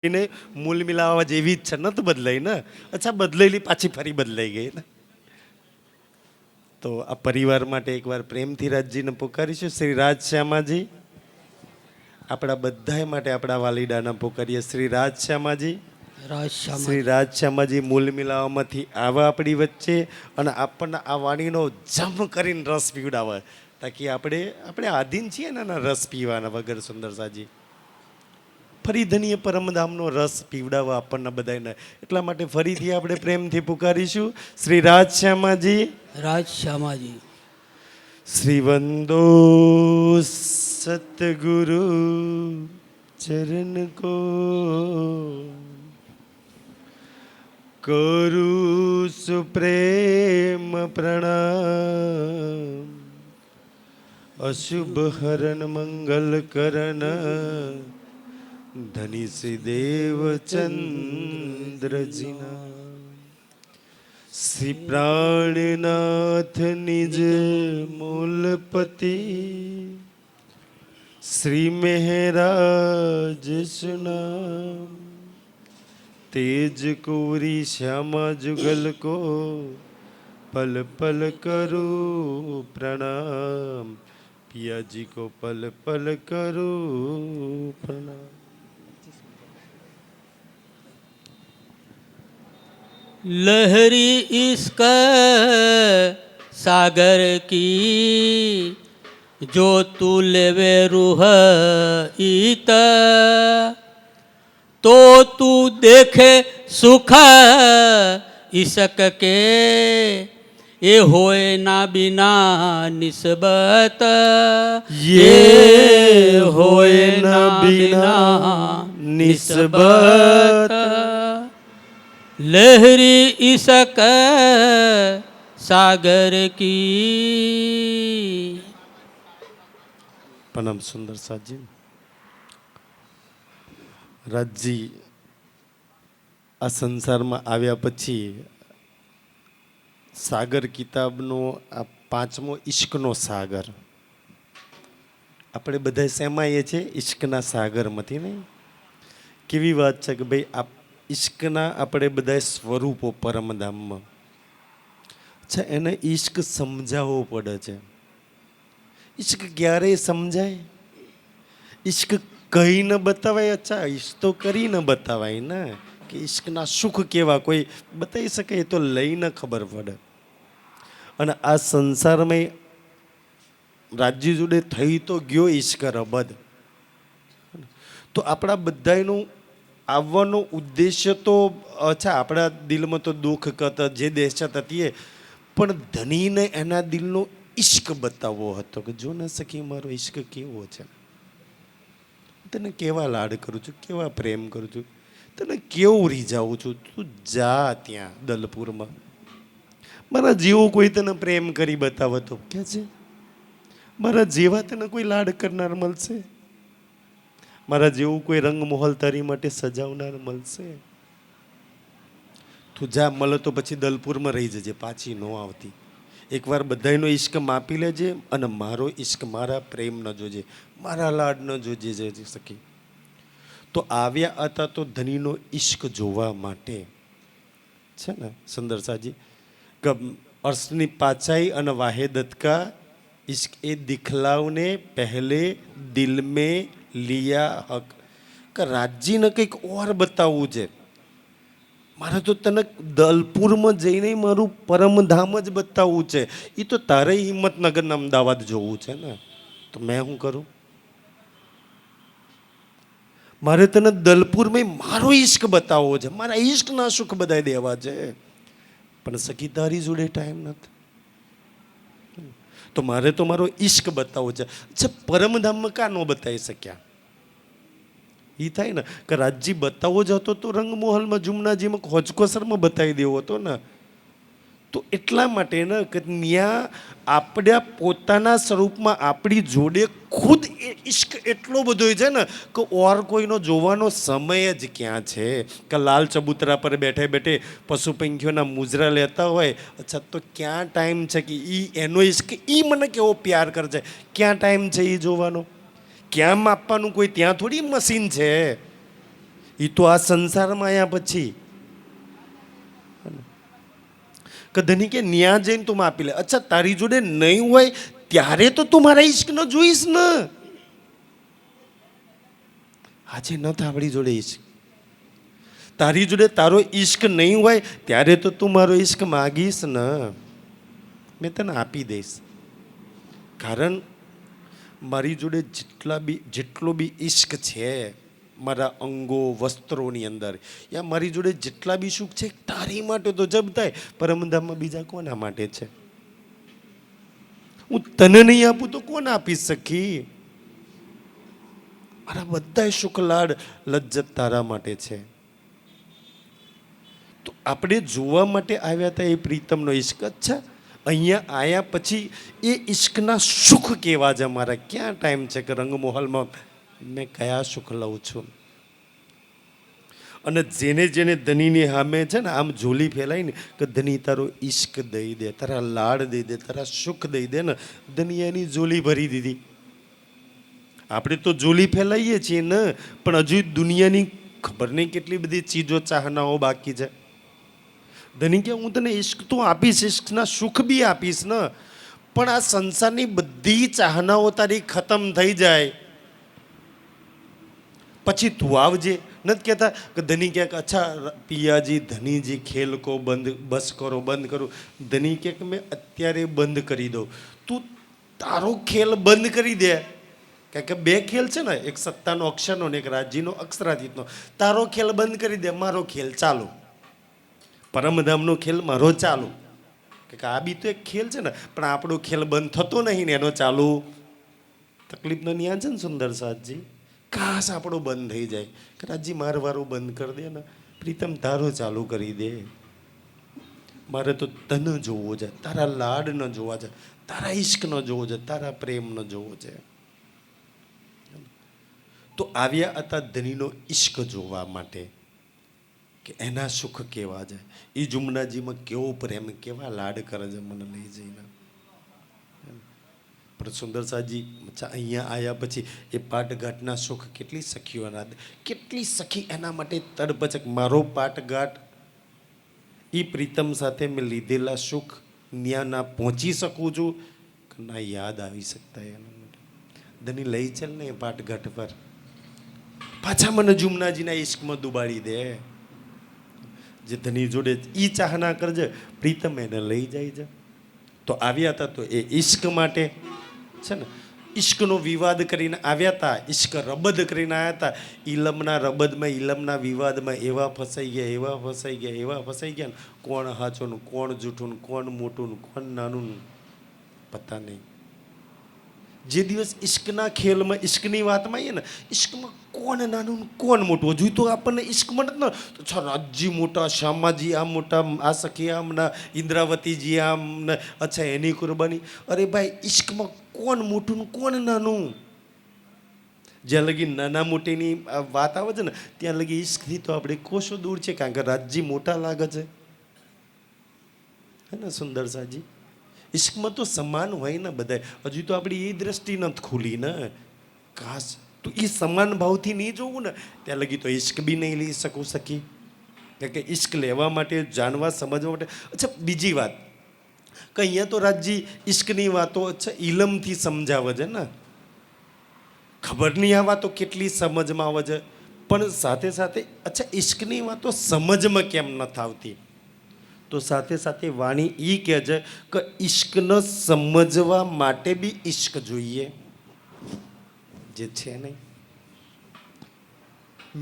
ને મૂલ મિલાવવા જેવી જ છે, નથી બદલાઈ ને. અચ્છા, બદલાયેલી પાછી ફરી બદલાઈ ગઈ ને. તો આ પરિવાર માટે એકવાર પ્રેમથી રાજજીને પુકારીશું. શ્રી રાજ શ્યામાજી, આપણા બધા માટે આપણા વાલીડાના પુકારીએ. શ્રી રાજ શ્યામાજી, શ્રી રાજ શ્યામાજી મૂલ મિલાવવામાંથી આવા આપણી વચ્ચે અને આપણને આ વાણીનો જમ કરીને રસ પીવડાવે, તાકી આપણે આધીન છીએ ને રસ પીવાના વગર. સુંદરસાજી ફરી ધનીય પરમધામનો રસ પીવડાવવા આપણને બધાને, એટલા માટે ફરીથી આપણે પ્રેમથી પુકારીશું. શ્રી રાજ શ્યામાજી, રાજ શ્યામાજી. શ્રી વંદો સતગુરુ ચરણ કો, કરું સુપ્રેમ પ્રણામ. અશુભ હરણ મંગલ કરણ, ધની શ્રી દેવચંદ્રજીના. શ્રી પ્રાણનાથ નિજ મૂલપતિ, શ્રી મહેરાજ સુનામ. તેજ કોરી શ્યામા જુગલ કો, પલ પલ કરું પ્રણામ. पिया जी को पल पल करूं प्रणाम. लहरी इश्क सागर की, जो तू लेवे रूह ईत, तो तू देखे सुख इश्क के, ये होए ना बिना निस्बत, ये होए ना बिना निस्बत. लहरी इश्क सागर की. प्रणाम सुंदर साजी. રાજજી આ સંસારમાં આવ્યા પછી સાગર કિતાબનો આ 5મો ઈશ્કનો સાગર. આપણે બધા શેમાઈએ છીએ? ઈશ્કના સાગરમાંથી. નહીં કેવી વાત છે કે ભાઈ આ ઈશ્કના આપણે બધા સ્વરૂપો પરમધામમાં. અચ્છા, એને ઈશ્ક સમજાવવો પડે છે. ઈશ્ક ક્યારેય સમજાય? ઈશ્ક કહી ન બતાવાય. અચ્છા, ઈશ્ક તો કરી ન બતાવાય ને, કે ઈશ્કના સુખ કેવા કોઈ બતાવી શકે? એ તો લઈને ખબર પડે. અને આ સંસારમાં રાજ્ય જોડે થઈ તો ગયો ઈશ્ક રબદ. તો આપણા બધાનું આવવાનો ઉદ્દેશ્ય તો અચ્છા, આપણા દિલમાં તો દુઃખ કત જે દહેશત હતી, પણ ધનીને એના દિલનો ઈશ્ક બતાવવો હતો કે જો ન સકી મારો ઈશ્ક કેવો છે, તને કેવા લાડ કરું છું, કેવા પ્રેમ કરું છું, તને કેવું રીઝાવું છું. તું જા ત્યાં દલપુરમાં, મારા જેવો કોઈ તને પ્રેમ કરી બતાવે તો કે છે, મારા જેવા તને કોઈ લાડ કરનાર મળશે, મારા જેવું કોઈ રંગમહોલ તારી માટે સજાવનાર મળશે. તું જા, મળે તો પછી દલપુરમાં રહી જજે, પાછી ન આવતી. એકવાર બધાનો ઈશ્ક માપી લેજે અને મારો ઈશ્ક, મારા પ્રેમ ન જોજે, મારા લાડ ન જોજે જઈ શકી. તો આવ્યા હતા તો ધનીનો ઈશ્ક જોવા માટે છે ને સુંદરસાજી. अर्श पाचाई और वाहेदत का इश्क ए दिखलावने पहले दिल में लिया हक. का राज्य ने कंईक और बतावू छे. मारे तो तने दलपुर में जईने मारू परमधाम ज बतावू छे. ई तो तारे हिम्मतनगर ने अमदावाद जोवू छे ने, तो मैं शुं करूं? मारे तने दलपुर में मारो इश्क बतावो छे, मारा इश्क ना सुख बधाई देवा छे, पण सखी तारी जोड़े टाइम नथी. तो मारे तो मारो इश्क बतावो छे. अच्छा, परमधाम में का नो बताई सक्या? ई थाय ने के राज्य बतावो ज हतो तो रंगमहल में जुमनाजी में होजकोसर में बताई देवो हतो ने. तो એટલા માટે ને કે ન્યા આપણે પોતાના સ્વરૂપમાં આપણી જોડે ખુદ ઇશ્ક એટલો બધો છે ને કે ઓર કોઈનો જોવાનો સમય જ ક્યાં છે. કે લાલ ચબૂતરા પર બેઠે બેઠે પશુ પંખીઓના મુજરા લેતા હોય, અચ્છા તો ક્યાં ટાઈમ છે કે એનો ઇશ્ક મને કેવો પ્યાર કરે છે, ક્યાં ટાઈમ છે એ જોવાનો? ક્યાં માપવાનું કોઈ ત્યાં થોડી મશીન છે. એ તો આ સંસારમાં આવ્યા પછી કે ધની કે ન્યા જઈને તું આપી લે. અચ્છા તારી જોડે નહીં હોય ત્યારે તો તું મારા ઈશ્ક ન જોઈશ ને. આજે ન થાવડી જોડે ઈશ્ક, તારી જોડે તારો ઈશ્ક નહીં હોય ત્યારે તો તું મારો ઈશ્ક માગીશ ને, મેં તને આપી દઈશ. કારણ મારી જોડે જેટલો બી ઈશ્ક છે મારા અંગો વસ્ત્રોની અંદર, યા મારી જોડે જેટલા બી સુખ છે તારી માટે તો જબ થાય, પરમધામમાં બીજા કોના માટે છે? હું તને નહીં આપું તો કોણ આપી શકી? મારા બધા સુખ લાડ લજ્જત તારા માટે છે. તો આપણે જોવા માટે આવ્યા હતા એ પ્રીતમનો ઈશ્ક. અચ્છા અહીંયા આવ્યા પછી એ ઈશ્કના સુખ કેવા છે મારા? ક્યાં ટાઈમ છે કે રંગમહોલમાં મેં કયા સુખ લઉં છું? અને જેને જેને ધનીની સામે છે ને આમ ઝોલી ફેલાય ને કે ધની તારો ઈશ્ક દઈ દે, તારા લાડ દઈ દે, તારા સુખ દઈ દે ને, ધની એની ઝોલી ભરી દીધી. આપણે તો ઝોલી ફેલાઈએ છીએ ને, પણ હજુ દુનિયાની ખબર નહીં કેટલી બધી ચીજો ચાહનાઓ બાકી છે. ધની કે હું તને ઈશ્ક તો આપીશ, ઈશ્કના સુખ બી આપીશ ને, પણ આ સંસારની બધી ચાહનાઓ તારી ખતમ થઈ જાય પછી તું આવજે. નથી કહેતા કે ધની કહે અચ્છા પિયાજી ધનીજી ખેલ કો બસ કરો, બંધ કરો. ધની કહે કે મેં અત્યારે બંધ કરી દઉં. તું તારો ખેલ બંધ કરી દે. કારણ કે બે ખેલ છે ને, એક સત્તાનો અક્ષરનો ને એક રાજ્યનો અક્ષરાતીતનો. તારો ખેલ બંધ કરી દે, મારો ખેલ ચાલુ, પરમધામનો ખેલ મારો ચાલુ. કે આ બી તો એક ખેલ છે ને, પણ આપણો ખેલ બંધ થતો નહીં ને એનો ચાલુ. તકલીફનો ન્યા છે ને સુંદર સાથજી, કાશ આપણો બંધ થઈ જાય કે રાજજી મારવારું બંધ કરી દે ને, પ્રીતમ તારો ચાલુ કરી દે. મારે તો તને જોવો છે, તારા લાડ ન જોવા છે, તારા ઈશ્ક ન જોવો છે, તારા પ્રેમ ન જોવો છે. તો આવ્યા હતા ધનીનો ઈશ્ક જોવા માટે કે એના સુખ કેવા છે, એ જુમનાજીમાં કેવો પ્રેમ, કેવા લાડ કરે છે મને લઈ જઈને. પણ સુંદર સાજી અહીંયા આવ્યા પછી એ પાટઘાટના સુખ કેટલી સખીઓના, કેટલી સખી એના માટે તડપચક. મારો પાટઘાટ એ પ્રીતમ સાથે મેં લીધેલા સુખ ન્યા ના પહોંચી શકું છું કે ના યાદ આવી શકતા એના માટે. ધની લઈ ચાલ ને એ પાટઘાટ પર, પાછા મને જુમનાજીના ઈશ્કમાં દુબાડી દે. જે ધની જોડે ઈ ચાહના કરજે, પ્રીતમ એને લઈ જાય છે. તો આવ્યા હતા તો એ ઈશ્ક માટે છે ને, ઈશ્કનો વિવાદ કરીને આવ્યા હતા, ઈશ્ક રબદ કરીને આવ્યા હતા. ઈલમના રબદમાં, ઈલમના વિવાદમાં એવા ફસાઈ ગયા, એવા ફસાઈ ગયા, એવા ફસાઈ ગયા ને, કોણ હાચું, કોણ જૂઠું, કોણ મોટું, કોણ નાનું, પતા નહીં. જે દિવસ ઈશ્કના ખેલમાં, ઈશ્કની વાતમાં આવીએ ને, ઈશ્કમાં કોણ નાનું કોણ મોટું, હજુ તો આપણને ઈશ્ક મળે ને તો અચ્છા રાજજી મોટા, શ્યામાજી આમ મોટા, આ સખી આમ ના, ઇન્દ્રાવતીજી આમ ને, અચ્છા એની કુરબાની. અરે ભાઈ ઈશ્કમાં કોણ મોટું ને કોણ નાનું? જ્યાં લગી નાના મોટીની વાત આવે છે ને ત્યાં લગી ઈશ્કથી તો આપણે કોશો દૂર છે, કારણ કે રાજજી મોટા લાગે છે. હે ને સુંદર સાજી? ઈશ્કમાં તો સમાન હોય ને બધા. હજુ તો આપણી એ દ્રષ્ટિ નથી ખુલી ને. કાશ તો એ સમાન ભાવથી નહીં જોવું ને ત્યાં લગી તો ઈશ્ક બી નહીં લઈ સકી. કે ઈશ્ક લેવા માટે, જાણવા સમજવા માટે. અચ્છા બીજી વાત કે અહીંયા તો રાજજી ઈશ્કની વાતો અચ્છા ઇલમથી સમજાવે છે ને, ખબર નહીં આ વાતો કેટલી સમજમાં આવે છે, પણ સાથે સાથે અચ્છા ઈશ્કની વાતો સમજમાં કેમ નથી આવતી? તો સાથે સાથે વાણી એ કહે છે કે ઈશ્કને સમજવા માટે બી ઈશ્ક જોઈએ, જે છે નહીં.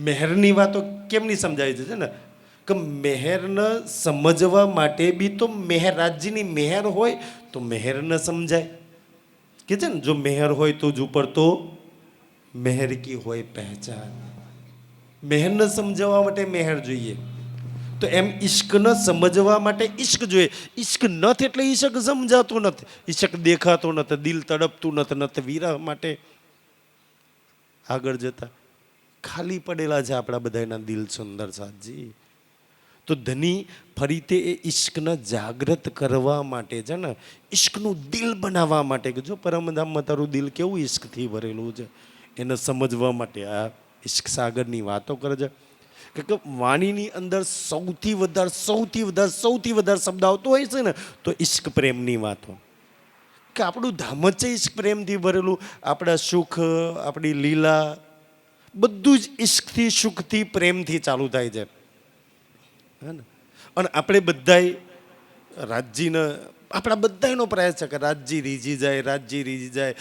મહેરની વાતો કેમ નહીં સમજાય છે ને કે મહેરને સમજવા માટે બી તો રાજ્યની મહેર હોય તો મહેર ન સમજાય. કે છે ને જો મહેર હોય તો જ ઉપર તો મહેર કી હોય પહેચાન. મહેરને સમજાવવા માટે મહેર જોઈએ, તો એમ ઈશ્કને સમજવા માટે ઈશ્ક જોઈએ. ઈશ્ક નથી એટલે ઈશ્ક સમજાતું નથી, ઈશ્ક દેખાતું નથી, દિલ તડપતું નથી વિરહ માટે આગળ જતા ખાલી પડેલા છે આપણા બધાના દિલ. સુંદર સાથજી તો ધની ફરી તે એ ઈશ્કને જાગૃત કરવા માટે છે ને, ઈશ્કનું દિલ બનાવવા માટે કે જો પરમધામમાં તારું દિલ કેવું ઈશ્કથી ભરેલું છે એને સમજવા માટે આ ઈશ્ક સાગરની વાતો કરે છે. કે વાણીની અંદર સૌથી વધારે શબ્દ આવતો હોય છે ને તો ઈશ્ક પ્રેમની વાતો, કે આપણું ધામ જ છે ઈશ્ક પ્રેમથી ભરેલું. આપણા સુખ, આપણી લીલા બધું જ ઈશ્કથી, સુખથી, પ્રેમથી ચાલુ થાય છે, હે ને. અને આપણે બધાય રાજજીને, આપણા બધાનો પ્રયાસ છે કે રાજજી રીઝી જાય.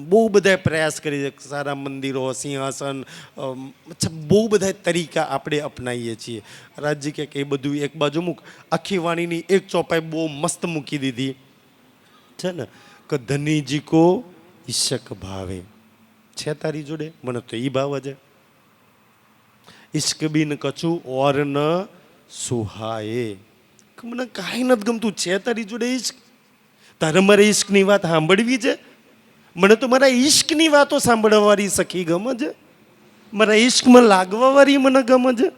બહુ બધા પ્રયાસ કરી છે, સારા મંદિરો, સિંહાસન, બહુ બધા તરીકા આપણે અપનાવીએ છીએ. રાજજી કે એ બધું એક બાજુ મૂક, આખી વાણીની એક ચોપાઈ બહુ મસ્ત મૂકી દીધી છે ને, કે ધનીજી કો ઈશક ભાવે. છે તારી જોડે? મને તો એ ભાવ છે. ઈશ્ક બિન કછું ઓર ન સુહાએ. મને કાંઈ નથી ગમતું. છે તારી જોડે ઈશ્ક? તારે મારે ઈશ્કની વાત સાંભળવી છે? મને તો મારા ઈશ્કની વાતો સાંભળવાવાળી સખી ગમે છે, મારા ઈશ્કમાં લાગવાવાળી મને ગમે છે,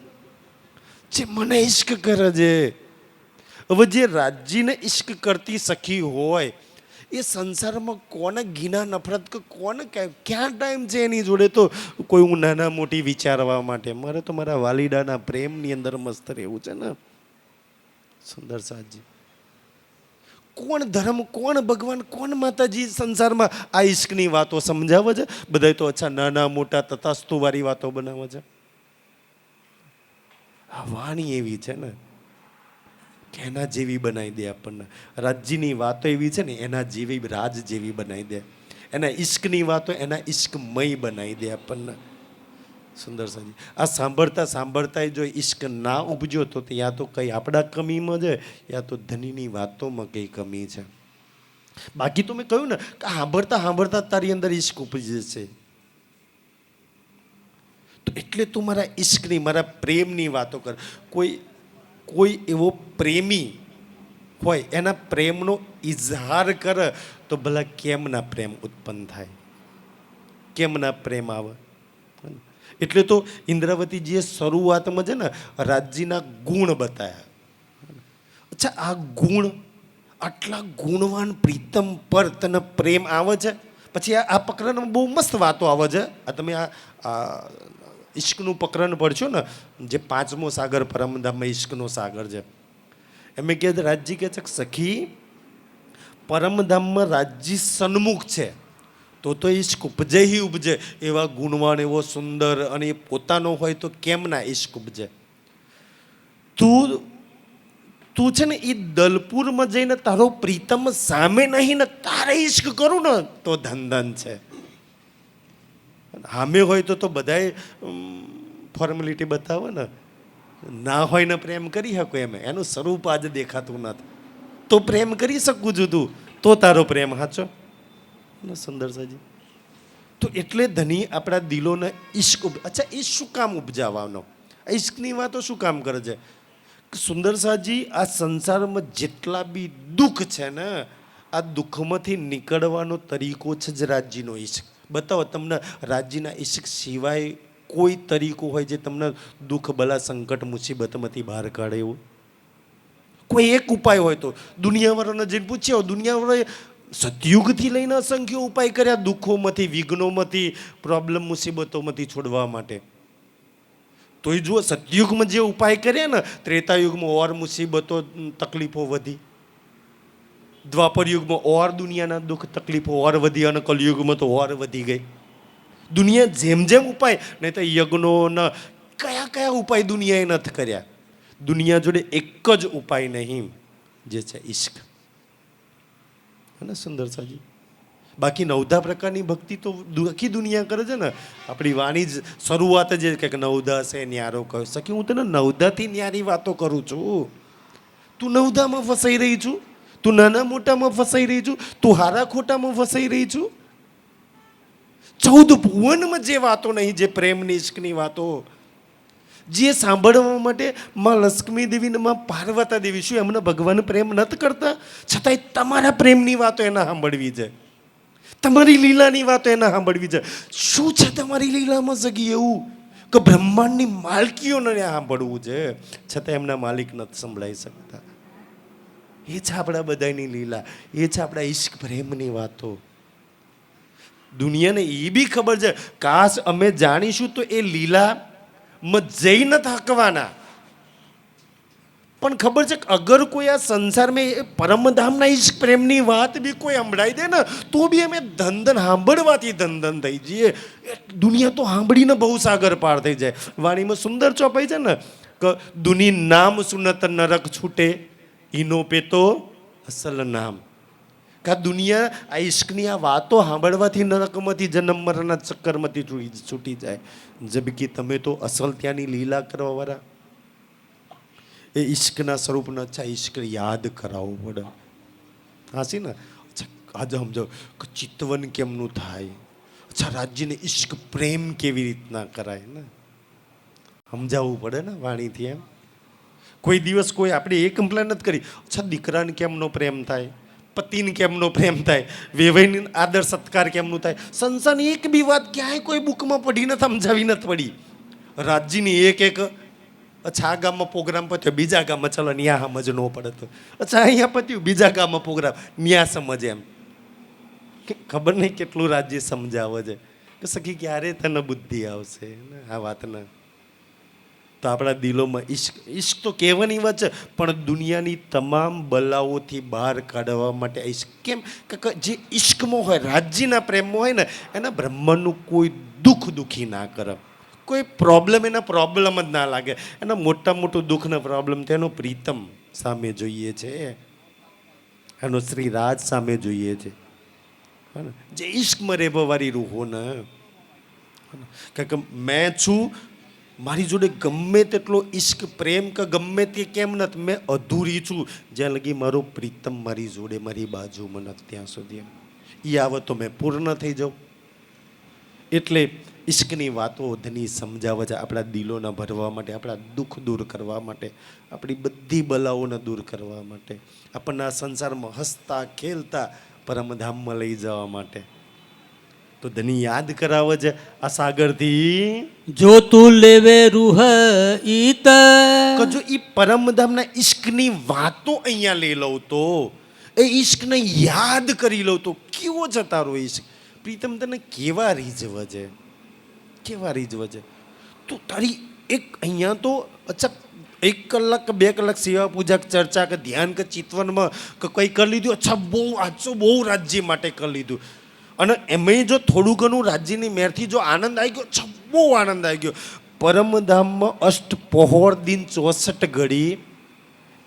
જે મને ઈશ્ક કરે છે. હવે જે રાજજીને ઈશ્ક કરતી સખી હોય એ સંસારમાં કોને ઘીના નફરત કે કોને ક્યાં ટાઈમ છે એની જોડે તો કોઈ હું નાના મોટી વિચારવા માટે? મારે તો મારા વાલીડાના પ્રેમની અંદર મસ્ત રહેવું છે ને. સુંદર સાજી, કોણ ધર્મ, કોણ ભગવાન, કોણ માતાજી સંસારમાં આ ઈશ્કની વાતો સમજાવે છે? બધા તો અચ્છા નાના મોટા તથાસ્તુવાળી વાતો બનાવે છે. આ વાણી એવી છે ને કે એના જેવી બનાવી દે આપણને. રાજજીની વાતો એવી છે ને એના જેવી, રાજ જેવી બનાવી દે. એના ઈશ્કની વાતો એના ઈશ્કમય બનાવી દે આપણને. સુંદર સાજી, આ સાંભળતા જો ઈશ્ક ના ઉપજ્યો તો યા તો કંઈ આપણા કમીમાં છે, યા તો ધનીની વાતોમાં કંઈ કમી છે. બાકી તો મેં કહ્યું ને કે સાંભળતા તારી અંદર ઈશ્ક ઉપજે છે. તો એટલે તું મારા ઈશ્કની, મારા પ્રેમની વાતો કર. કોઈ એવો પ્રેમી હોય એના પ્રેમનો ઇઝહાર કરે તો ભલા કેમના પ્રેમ ઉત્પન્ન થાય, કેમના પ્રેમ આવે. એટલે તો ઇન્દ્રાવતીજીએ શરૂઆતમાં છે ને રાજજીના ગુણ બતાવ્યા. અચ્છા, આ ગુણ, આટલા ગુણવાન પ્રીતમ પર તને પ્રેમ આવે છે. પછી આ પ્રકરણમાં બહુ મસ્ત વાતો આવે છે. આ તમે આ ઈશ્કનું પ્રકરણ પડશો ને, જે 5મો સાગર પરમધામમાં ઈશ્કનો સાગર છે, એમ કે રાજજી કહે છે કે સખી પરમધામમાં રાજજી સન્મુખ છે તો ઈશ્ક ઉપજે. એવા ગુણવાન, એવો સુંદર, અને એ પોતાનો હોય તો કેમ ના ઈશ્ક ઉપજે? તું છે ને એ દલપુરમાં જઈને તારો પ્રીતમ સામે નહીં ને તારે ઈશ્ક કરું ને તો ધન છે. સામે હોય તો બધાય ફોર્મેલિટી બતાવે ને. ના હોય ને પ્રેમ કરી શકો એમ, એનું સ્વરૂપ આજે દેખાતું નથી તો પ્રેમ કરી શકું છું તું, તો તારો પ્રેમ સાચો. સુંદર સાજી, તો એટલે ધની આપણા દિલોને ઈશ્ક. અચ્છા, એ શું કામ ઉપજાવવાનો? ઈશ્કની વાતો શું કામ કરે છે? સુંદર સાજી, આ સંસારમાં જેટલા બી દુઃખ છે ને, આ દુઃખમાંથી નીકળવાનો તરીકો છે જ રાજજીનો ઈશ્ક. બતાવો તમને રાજજીના ઈશ્ક સિવાય કોઈ તરીકો હોય જે તમને દુઃખ, બલા, સંકટ, મુસીબતમાંથી બહાર કાઢે એવું? કોઈ એક ઉપાય હોય તો દુનિયાવાળાને જઈને પૂછ્યો. દુનિયાવાળાએ સતયુગથી લઈને અસંખ્ય ઉપાય કર્યા દુઃખોમાંથી, વિઘ્નોમાંથી, પ્રોબ્લેમ, મુસીબતોમાંથી છોડવા માટે. તોય જુઓ, સતયુગમાં જે ઉપાય કર્યા ને, ત્રેતાયુગમાં ઓર મુસીબતો, તકલીફો વધી, દ્વાપર યુગમાં ઓર દુનિયાના દુઃખ, તકલીફો ઓર વધી, અને કલયુગમાં તો ઓર વધી ગઈ. દુનિયા જેમ જેમ ઉપાય, નહીં તો યજ્ઞોના કયા ઉપાય દુનિયાએ નથી કર્યા. દુનિયા જોડે એક જ ઉપાય નહીં, જે છે ઈશ્ક. સુંદર સાજી, બાકી 9 પ્રકારની ભક્તિ તો આખી દુનિયા કરે છે ને. આપણી વાણી જ શરૂઆત જ કંઈક 9 છે, ન્યારો કહ્યો. સખી, હું તને 9થી ન્યારી વાતો કરું છું. તું 9માં ફસાઈ રહી છું, તું નાના મોટામાં ફસાઈ રહી છું, તું હારા ખોટામાં ફસાઈ રહી છું. 14 ભુવનમાં જે વાતો નહીં, જે પ્રેમની ઈશ્કની વાતો, જે સાંભળવા માટે માં લક્ષ્મી દેવી ને માં પાર્વતી દેવી, શું એમને ભગવાન પ્રેમ નથી કરતા? છતાંય તમારા પ્રેમની વાતો એના સાંભળવી છે, તમારી લીલાની વાતો એના સાંભળવી છે. શું છે તમારી લીલામાં સગી એવું કે બ્રહ્માંડની માલકીઓને સાંભળવું છે, છતાં એમના માલિક નથી સંભળાઈ શકતા? એ છે આપણા બધાની લીલા, એ છે આપણા ઈશ્ક પ્રેમની વાતો. દુનિયાને એ બી ખબર છે, કાશ અમે જાણીશું તો એ લીલા જઈ નથી હકવાના. પણ ખબર છે કે અગર કોઈ આ સંસારમાં પરમધામના ઈશ્ક પ્રેમની વાત બી કોઈ સંભળાઈ દે ને તો બી અમે ધન સાંભળવાથી ધન થઈ જઈએ. દુનિયા તો સાંભળીને બહુ સાગર પાર થઈ જાય. વાણીમાં સુંદર ચોપાઈ છે ને કે દુની નામ સુનત નરક છૂટે ઈનો પેતો અસલ નામ. કે દુનિયા આ ઈશ્કની આ વાતો સાંભળવાથી નરકમાંથી જન્મ મરણના ચક્કરમાંથી છૂટી જાય. જબકી તમે તો અસલ ત્યાંની લીલા કરવાવાળા એ ઈશ્કના સ્વરૂપને અચ્છા ઈશ્ક યાદ કરાવવું પડે. હાસી ને અચ્છા આજે સમજો કે ચિતવન કેમનું થાય, અચ્છા રાજ્યને ઈશ્ક પ્રેમ કેવી રીતના કરાય ને સમજાવવું પડે ને વાણીથી. એમ કોઈ દિવસ કોઈ આપણે એ કમ્પ્લેન નથી કરી અચ્છા દીકરાને કેમનો પ્રેમ થાય, પતિને કેમનો પ્રેમ થાય, વેવાઈની આદર સત્કાર કેમનું થાય. સંસારની એક બી વાત ક્યાંય કોઈ બુકમાં પઢી નથી સમજાવી નથી પડી. રાજ્યની એક અચ્છા આ ગામમાં પ્રોગ્રામ પત્યો બીજા ગામમાં ચાલો ન્યા સમજ ન પડે તો અચ્છા અહીંયા પત્યું બીજા ગામમાં પ્રોગ્રામ ન્યા સમજ. એમ ખબર નહીં કેટલું રાજ્ય સમજાવે છે કે સખી ક્યારે તને બુદ્ધિ આવશે ને આ વાતને. તો આપણા દિલોમાં ઈશ્ક તો કહેવાની વાત છે પણ દુનિયાની તમામ બલાઓથી બહાર કાઢવા માટે ઈશ્ક કેમ કે જે ઈશ્કમાં હોય રાજ્યના પ્રેમમાં હોય ને એના બ્રહ્માંડનું કોઈ દુઃખી ના કરે, કોઈ પ્રોબ્લેમ એના પ્રોબ્લેમ જ ના લાગે. એના મોટું દુઃખનો પ્રોબ્લેમ તેનો પ્રીતમ સામે જોઈએ છે, એનો શ્રી રાજ સામે જોઈએ છે. જે ઈશ્કમાં રહેવાવાળી રૂહો ને કે મેં છું, મારી જોડે ગમે તેટલો ઈશ્ક પ્રેમ કે ગમે તે કેમ નથી, મેં અધૂરી છું જ્યાં લગી મારો પ્રીતમ મારી જોડે મારી બાજુમાં નથી ત્યાં સુધી. એ આવે તો મેં પૂર્ણ થઈ જાઉં. એટલે ઈશ્કની વાતો ધની સમજાવે છે આપણા દિલોના ભરવા માટે, આપણા દુઃખ દૂર કરવા માટે, આપણી બધી બલાઓને દૂર કરવા માટે, આપણને આ સંસારમાં હસતા ખેલતા પરમધામમાં લઈ જવા માટે. તો ધની યાદ કરાવે છે આ સાગરથી જો તું લેવે રૂહ ઈત કે જો ઈ પરમધામના ઈશ્કની વાતો અહીંયા લઈ લઉં તો એ ઈશ્કને યાદ કરી લઉં તો કેવો છે તારો ઈશ્ક. પ્રીતમ તને કેવા રીઝવે છે, કેવા રીઝવે છે. તું તારી એક અહીંયા તો અચ્છા 1 કલાક કે 2 કલાક સેવા પૂજા ચર્ચા કે ધ્યાન કે ચિતવનમાં કે કંઈ કરી લીધું, અચ્છા બહુ આજો બહુ રાજ્ય માટે કરી લીધું. અને એમાંય જો થોડું ઘણું રાજ્યની મેરથી જો આનંદ આવી ગયો, અચ્છા બહુ આનંદ આવી ગયો. પરમધામમાં અષ્ટપહોર દિન 64 ઘડી